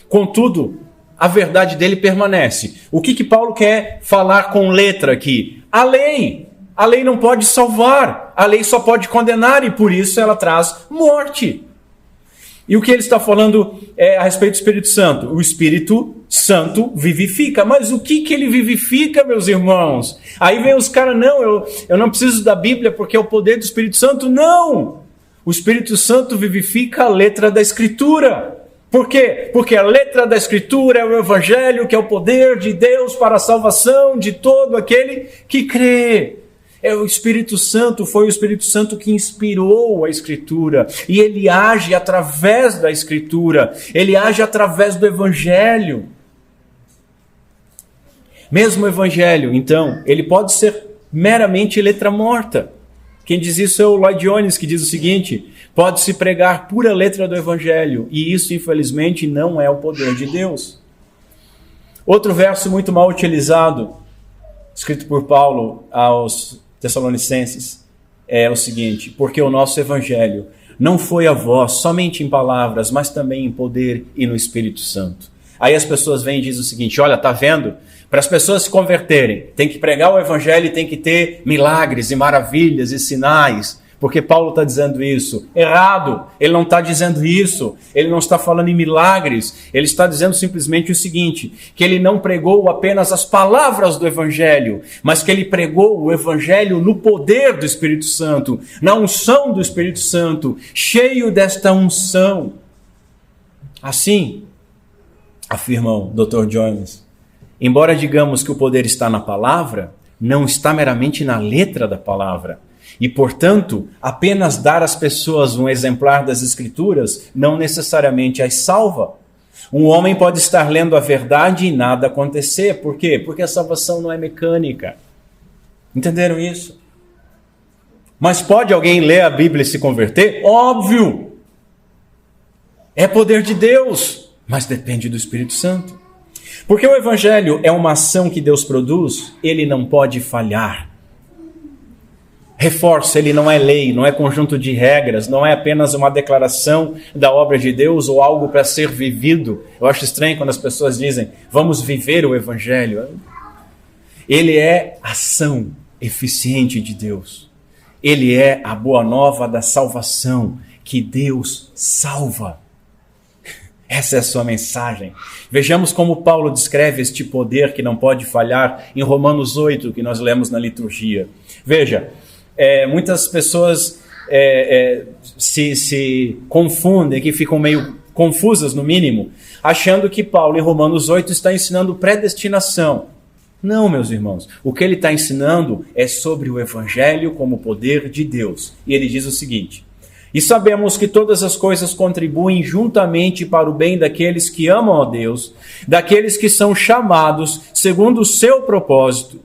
Contudo, a verdade dele permanece. O que Paulo quer falar com letra aqui? A lei. A lei não pode salvar. A lei só pode condenar e por isso ela traz morte. E o que ele está falando é a respeito do Espírito Santo. O Espírito Santo vivifica. Mas o que ele vivifica, meus irmãos? Aí vem os caras, não, eu não preciso da Bíblia porque é o poder do Espírito Santo. Não! O Espírito Santo vivifica a letra da Escritura. Por quê? Porque a letra da Escritura é o Evangelho, que é o poder de Deus para a salvação de todo aquele que crê. É o Espírito Santo, foi o Espírito Santo que inspirou a Escritura. E ele age através da Escritura. Ele age através do Evangelho. Mesmo o Evangelho, então, ele pode ser meramente letra morta. Quem diz isso é o Lloyd Jones, que diz o seguinte: pode-se pregar pura letra do Evangelho. E isso, infelizmente, não é o poder de Deus. Outro verso muito mal utilizado, escrito por Paulo aos Tessalonicenses, é o seguinte: porque o nosso Evangelho não foi a vós somente em palavras, mas também em poder e no Espírito Santo. Aí as pessoas vêm e dizem o seguinte: olha, tá vendo? Para as pessoas se converterem, tem que pregar o Evangelho e tem que ter milagres e maravilhas e sinais. Porque Paulo está dizendo isso. Errado, ele não está dizendo isso. Ele não está falando em milagres. Ele está dizendo simplesmente o seguinte: que ele não pregou apenas as palavras do Evangelho, mas que ele pregou o Evangelho no poder do Espírito Santo, na unção do Espírito Santo, cheio desta unção. Assim, afirma o Dr. Jones, embora digamos que o poder está na palavra, não está meramente na letra da palavra. E, portanto, apenas dar às pessoas um exemplar das Escrituras não necessariamente as salva. Um homem pode estar lendo a verdade e nada acontecer. Por quê? Porque a salvação não é mecânica. Entenderam isso? Mas pode alguém ler a Bíblia e se converter? Óbvio! É poder de Deus, mas depende do Espírito Santo. Porque o Evangelho é uma ação que Deus produz, ele não pode falhar. Reforço, ele não é lei, não é conjunto de regras, não é apenas uma declaração da obra de Deus ou algo para ser vivido. Eu acho estranho quando as pessoas dizem, vamos viver o Evangelho. Ele é ação eficiente de Deus. Ele é a boa nova da salvação, que Deus salva. Essa é a sua mensagem. Vejamos como Paulo descreve este poder que não pode falhar em Romanos 8, que nós lemos na liturgia. Veja, muitas pessoas se confundem, que ficam meio confusas no mínimo, achando que Paulo em Romanos 8 está ensinando predestinação. Não, meus irmãos, o que ele está ensinando é sobre o Evangelho como poder de Deus. E ele diz o seguinte: e sabemos que todas as coisas contribuem juntamente para o bem daqueles que amam a Deus, daqueles que são chamados segundo o seu propósito.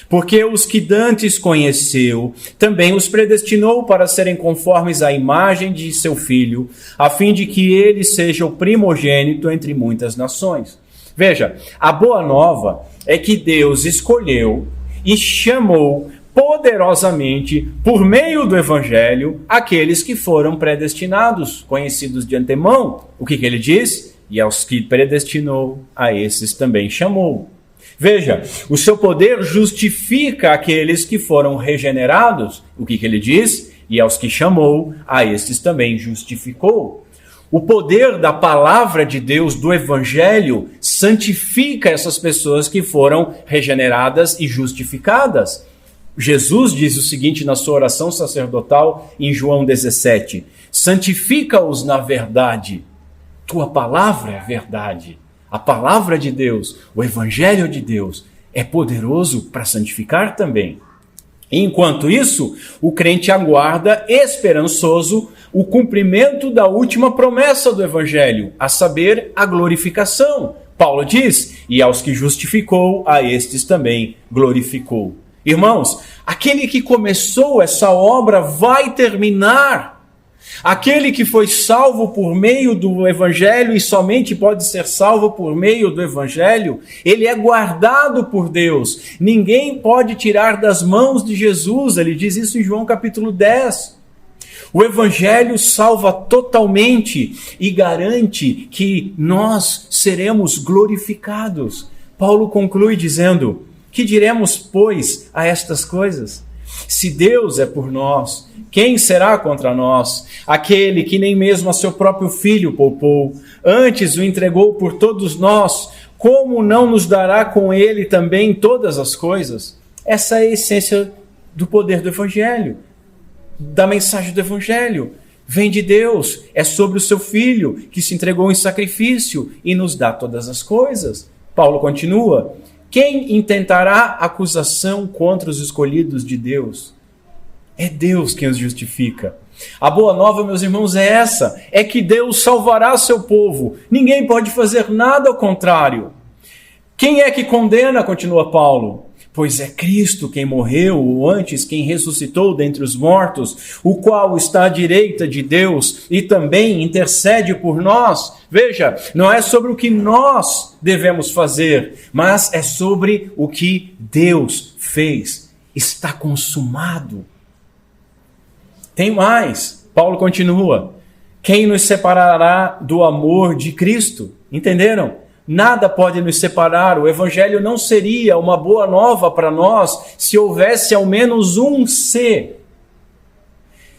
Porque os que dantes conheceu, também os predestinou para serem conformes à imagem de seu Filho, a fim de que ele seja o primogênito entre muitas nações. Veja, a boa nova é que Deus escolheu e chamou poderosamente, por meio do Evangelho, aqueles que foram predestinados, conhecidos de antemão. O que ele diz? E aos que predestinou, a esses também chamou. Veja, o seu poder justifica aqueles que foram regenerados. O que ele diz? E aos que chamou, a estes também justificou. O poder da palavra de Deus, do Evangelho, santifica essas pessoas que foram regeneradas e justificadas. Jesus diz o seguinte na sua oração sacerdotal em João 17: santifica-os na verdade. Tua palavra é a verdade. A palavra de Deus, o Evangelho de Deus, é poderoso para santificar também. Enquanto isso, o crente aguarda esperançoso o cumprimento da última promessa do Evangelho, a saber, a glorificação. Paulo diz: e aos que justificou, a estes também glorificou. Irmãos, aquele que começou essa obra vai terminar. Aquele que foi salvo por meio do Evangelho e somente pode ser salvo por meio do Evangelho, ele é guardado por Deus. Ninguém pode tirar das mãos de Jesus. Ele diz isso em João capítulo 10. O Evangelho salva totalmente e garante que nós seremos glorificados. Paulo conclui dizendo: que diremos, pois, a estas coisas? Se Deus é por nós, quem será contra nós? Aquele que nem mesmo a seu próprio Filho poupou, antes o entregou por todos nós, como não nos dará com ele também todas as coisas? Essa é a essência do poder do Evangelho, da mensagem do Evangelho. Vem de Deus, é sobre o seu Filho, que se entregou em sacrifício e nos dá todas as coisas. Paulo continua: quem intentará acusação contra os escolhidos de Deus? É Deus quem os justifica. A boa nova, meus irmãos, é essa: é que Deus salvará seu povo. Ninguém pode fazer nada ao contrário. Quem é que condena? Continua Paulo. Pois é Cristo quem morreu, ou antes quem ressuscitou dentre os mortos, o qual está à direita de Deus e também intercede por nós. Veja, não é sobre o que nós devemos fazer, mas é sobre o que Deus fez. Está consumado. Tem mais. Paulo continua: quem nos separará do amor de Cristo? Entenderam? Nada pode nos separar. O Evangelho não seria uma boa nova para nós se houvesse ao menos um se.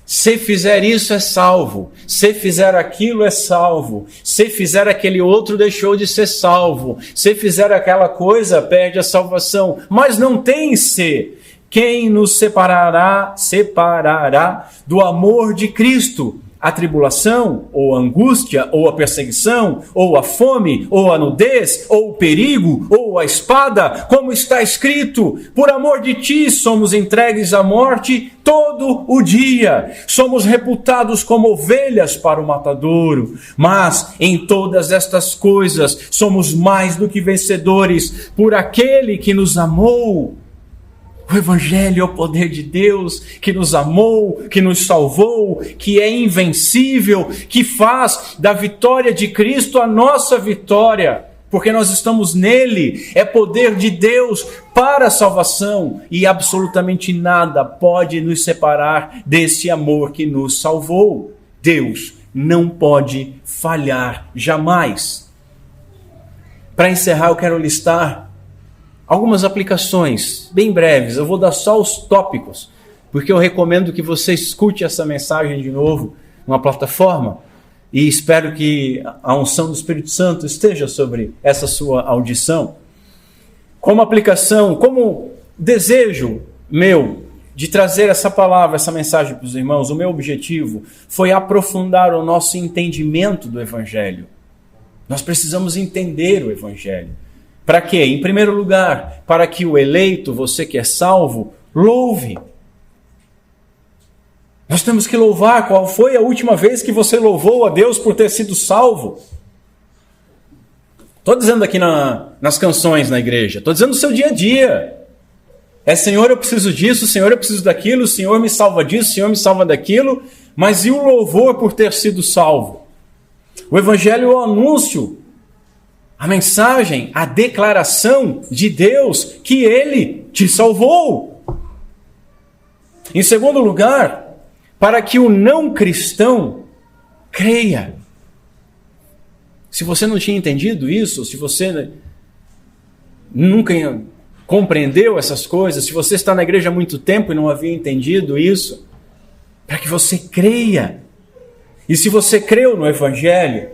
Se fizer isso, é salvo. Se fizer aquilo, é salvo. Se fizer aquele outro, deixou de ser salvo. Se fizer aquela coisa, perde a salvação. Mas não tem se. Quem nos separará do amor de Cristo? A tribulação, ou a angústia, ou a perseguição, ou a fome, ou a nudez, ou o perigo, ou a espada, como está escrito: por amor de ti somos entregues à morte todo o dia, somos reputados como ovelhas para o matadouro, mas em todas estas coisas somos mais do que vencedores por aquele que nos amou. O Evangelho é o poder de Deus que nos amou, que nos salvou, que é invencível, que faz da vitória de Cristo a nossa vitória, porque nós estamos nele. É poder de Deus para a salvação e absolutamente nada pode nos separar desse amor que nos salvou. Deus não pode falhar jamais. Para encerrar, eu quero listar algumas aplicações bem breves. Eu vou dar só os tópicos, porque eu recomendo que você escute essa mensagem de novo numa plataforma, e espero que a unção do Espírito Santo esteja sobre essa sua audição. Como aplicação, como desejo meu de trazer essa palavra, essa mensagem para os irmãos, o meu objetivo foi aprofundar o nosso entendimento do Evangelho. Nós precisamos entender o Evangelho. Para quê? Em primeiro lugar, para que o eleito, você que é salvo, louve. Nós temos que louvar. Qual foi a última vez que você louvou a Deus por ter sido salvo? Estou dizendo aqui nas canções na igreja, estou dizendo no seu dia a dia. É Senhor, eu preciso disso, Senhor, eu preciso daquilo, Senhor me salva disso, Senhor me salva daquilo, mas e o louvor por ter sido salvo? O Evangelho é o anúncio, a mensagem, a declaração de Deus que Ele te salvou. Em segundo lugar, para que o não cristão creia. Se você não tinha entendido isso, se você nunca compreendeu essas coisas, se você está na igreja há muito tempo e não havia entendido isso, para que você creia. E se você creu no Evangelho,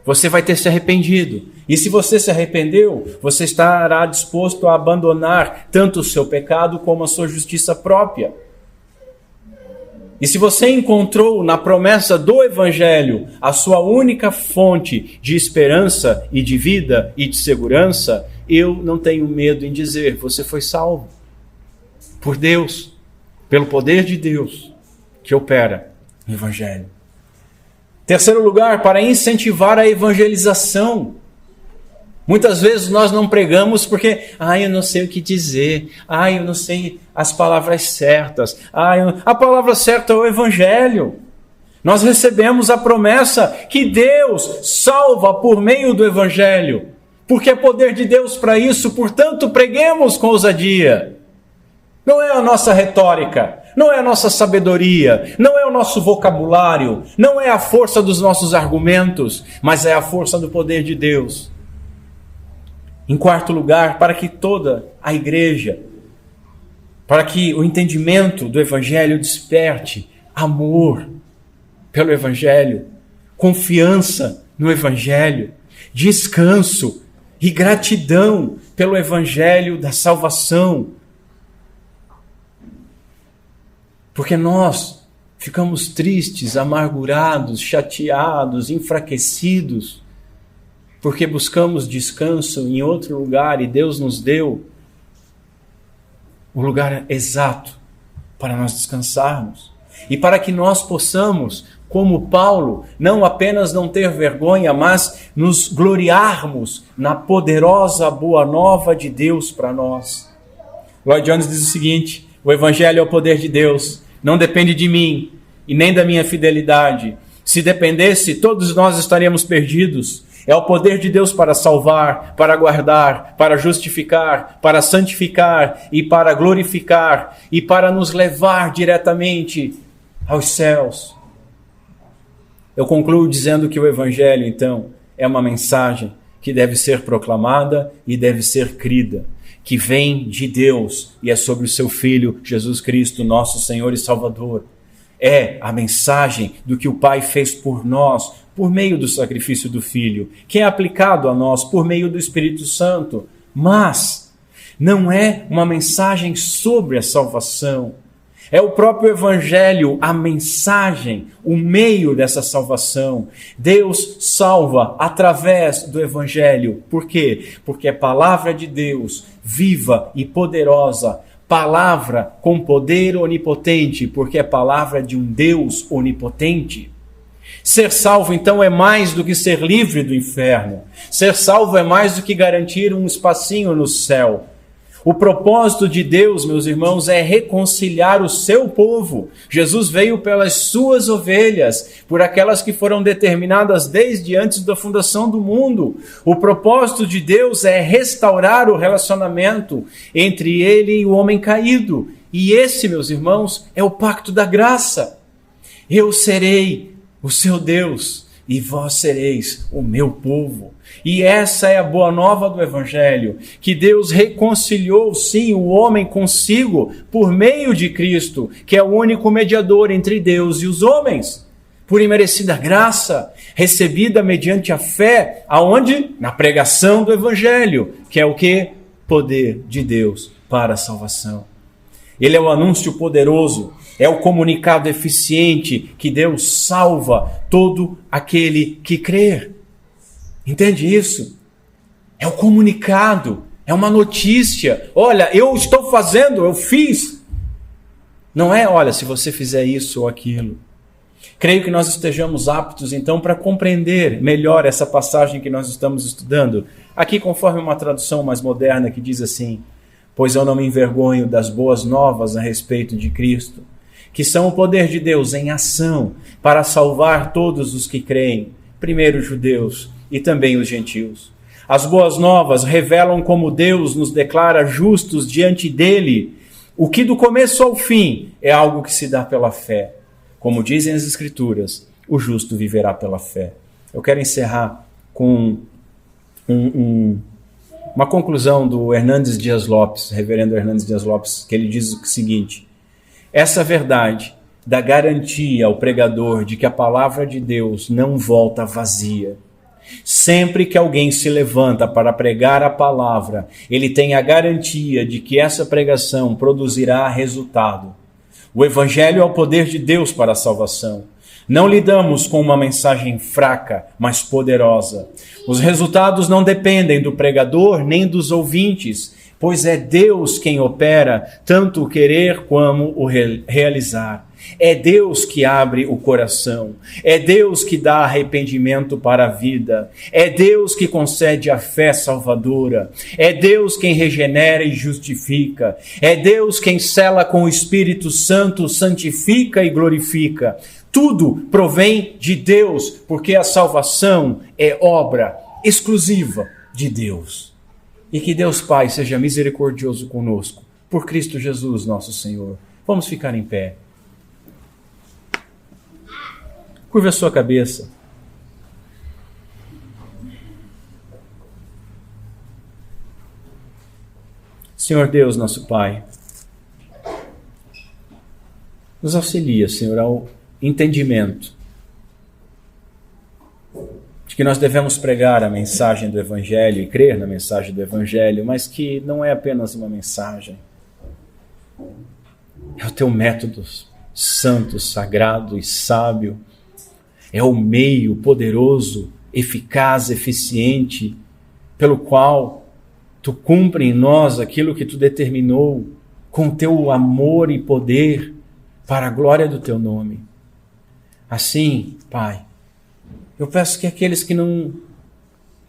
você vai ter se arrependido. E se você se arrependeu, você estará disposto a abandonar tanto o seu pecado como a sua justiça própria. E se você encontrou na promessa do Evangelho a sua única fonte de esperança e de vida e de segurança, eu não tenho medo em dizer, você foi salvo por Deus, pelo poder de Deus que opera no Evangelho. Terceiro lugar, para incentivar a evangelização. Muitas vezes nós não pregamos porque, eu não sei o que dizer, eu não sei as palavras certas, a palavra certa é o Evangelho. Nós recebemos a promessa que Deus salva por meio do Evangelho, porque é poder de Deus para isso, portanto preguemos com ousadia. Não é a nossa retórica, não é a nossa sabedoria, não é o nosso vocabulário, não é a força dos nossos argumentos, mas é a força do poder de Deus. Em quarto lugar, para que toda a igreja, para que o entendimento do Evangelho desperte amor pelo Evangelho, confiança no Evangelho, descanso e gratidão pelo Evangelho da salvação. Porque nós ficamos tristes, amargurados, chateados, enfraquecidos, porque buscamos descanso em outro lugar e Deus nos deu o lugar exato para nós descansarmos. E para que nós possamos, como Paulo, não apenas não ter vergonha, mas nos gloriarmos na poderosa boa nova de Deus para nós. Lloyd Jones diz o seguinte: o Evangelho é o poder de Deus, não depende de mim e nem da minha fidelidade. Se dependesse, todos nós estaríamos perdidos. É o poder de Deus para salvar, para guardar, para justificar, para santificar e para glorificar e para nos levar diretamente aos céus. Eu concluo dizendo que o Evangelho, então, é uma mensagem que deve ser proclamada e deve ser crida, que vem de Deus e é sobre o seu Filho, Jesus Cristo, nosso Senhor e Salvador. É a mensagem do que o Pai fez por nós, por meio do sacrifício do Filho, que é aplicado a nós por meio do Espírito Santo. Mas não é uma mensagem sobre a salvação. É o próprio Evangelho, a mensagem, o meio dessa salvação. Deus salva através do Evangelho. Por quê? Porque é palavra de Deus, viva e poderosa, palavra com poder onipotente, porque é palavra de um Deus onipotente. Ser salvo, então, é mais do que ser livre do inferno. Ser salvo é mais do que garantir um espacinho no céu. O propósito de Deus, meus irmãos, é reconciliar o seu povo. Jesus veio pelas suas ovelhas, por aquelas que foram determinadas desde antes da fundação do mundo. O propósito de Deus é restaurar o relacionamento entre ele e o homem caído. E esse, meus irmãos, é o pacto da graça. Eu serei o seu Deus e vós sereis o meu povo. E essa é a boa nova do Evangelho, que Deus reconciliou, sim, o homem consigo por meio de Cristo, que é o único mediador entre Deus e os homens, por imerecida graça, recebida mediante a fé, aonde? Na pregação do Evangelho, que é o quê? Poder de Deus para a salvação. Ele é o anúncio poderoso, é o comunicado eficiente que Deus salva todo aquele que crer. Entende isso? É o comunicado, é uma notícia. Olha, eu estou fazendo, eu fiz. Não é, olha, se você fizer isso ou aquilo. Creio que nós estejamos aptos, então, para compreender melhor essa passagem que nós estamos estudando. Aqui, conforme uma tradução mais moderna que diz assim: pois eu não me envergonho das boas novas a respeito de Cristo, que são o poder de Deus em ação para salvar todos os que creem, primeiro os judeus e também os gentios. As boas novas revelam como Deus nos declara justos diante dele, o que do começo ao fim é algo que se dá pela fé. Como dizem as Escrituras, o justo viverá pela fé. Eu quero encerrar com uma conclusão do Hernandes Dias Lopes, reverendo Hernandes Dias Lopes, que ele diz o seguinte: essa verdade dá garantia ao pregador de que a palavra de Deus não volta vazia. Sempre que alguém se levanta para pregar a palavra, ele tem a garantia de que essa pregação produzirá resultado. O Evangelho é o poder de Deus para a salvação. Não lidamos com uma mensagem fraca, mas poderosa. Os resultados não dependem do pregador nem dos ouvintes, pois é Deus quem opera tanto o querer como o realizar. É Deus que abre o coração. É Deus que dá arrependimento para a vida. É Deus que concede a fé salvadora. É Deus quem regenera e justifica. É Deus quem sela com o Espírito Santo, santifica e glorifica. Tudo provém de Deus, porque a salvação é obra exclusiva de Deus. E que Deus Pai seja misericordioso conosco, por Cristo Jesus nosso Senhor. Vamos ficar em pé. Curve a sua cabeça. Senhor Deus, nosso Pai, nos auxilia, Senhor, ao entendimento de que nós devemos pregar a mensagem do Evangelho e crer na mensagem do Evangelho, mas que não é apenas uma mensagem. É o teu método santo, sagrado e sábio. É o meio poderoso, eficaz, eficiente, pelo qual tu cumpre em nós aquilo que tu determinou com teu amor e poder para a glória do teu nome. Assim, Pai, eu peço que aqueles que não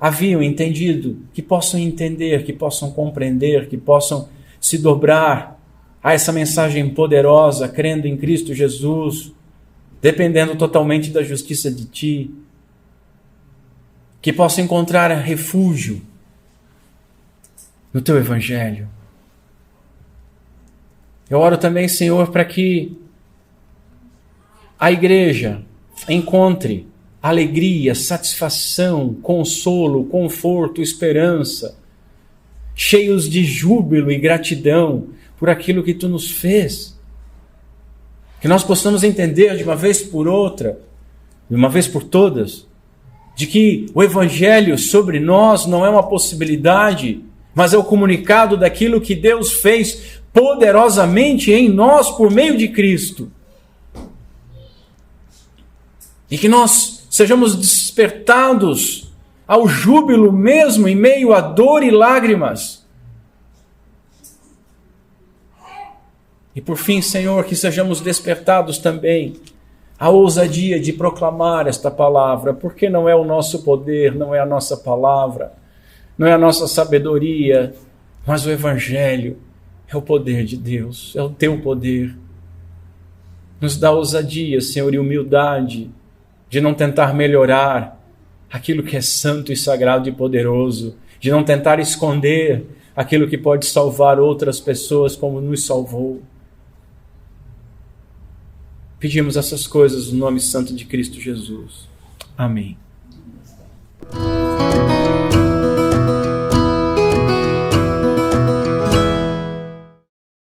haviam entendido, que possam entender, que possam compreender, que possam se dobrar a essa mensagem poderosa, crendo em Cristo Jesus, dependendo totalmente da justiça de Ti, que possam encontrar refúgio no Teu Evangelho. Eu oro também, Senhor, para que a igreja encontre alegria, satisfação, consolo, conforto, esperança, cheios de júbilo e gratidão por aquilo que Tu nos fez. Que nós possamos entender de uma vez por outra, de uma vez por todas, de que o Evangelho sobre nós não é uma possibilidade, mas é o comunicado daquilo que Deus fez poderosamente em nós por meio de Cristo. E que nós sejamos despertados ao júbilo mesmo em meio a dor e lágrimas. E por fim, Senhor, que sejamos despertados também à ousadia de proclamar esta palavra, porque não é o nosso poder, não é a nossa palavra, não é a nossa sabedoria, mas o Evangelho é o poder de Deus, é o Teu poder. Nos dá ousadia, Senhor, e humildade de não tentar melhorar aquilo que é santo e sagrado e poderoso, de não tentar esconder aquilo que pode salvar outras pessoas como nos salvou. Pedimos essas coisas no nome santo de Cristo Jesus. Amém.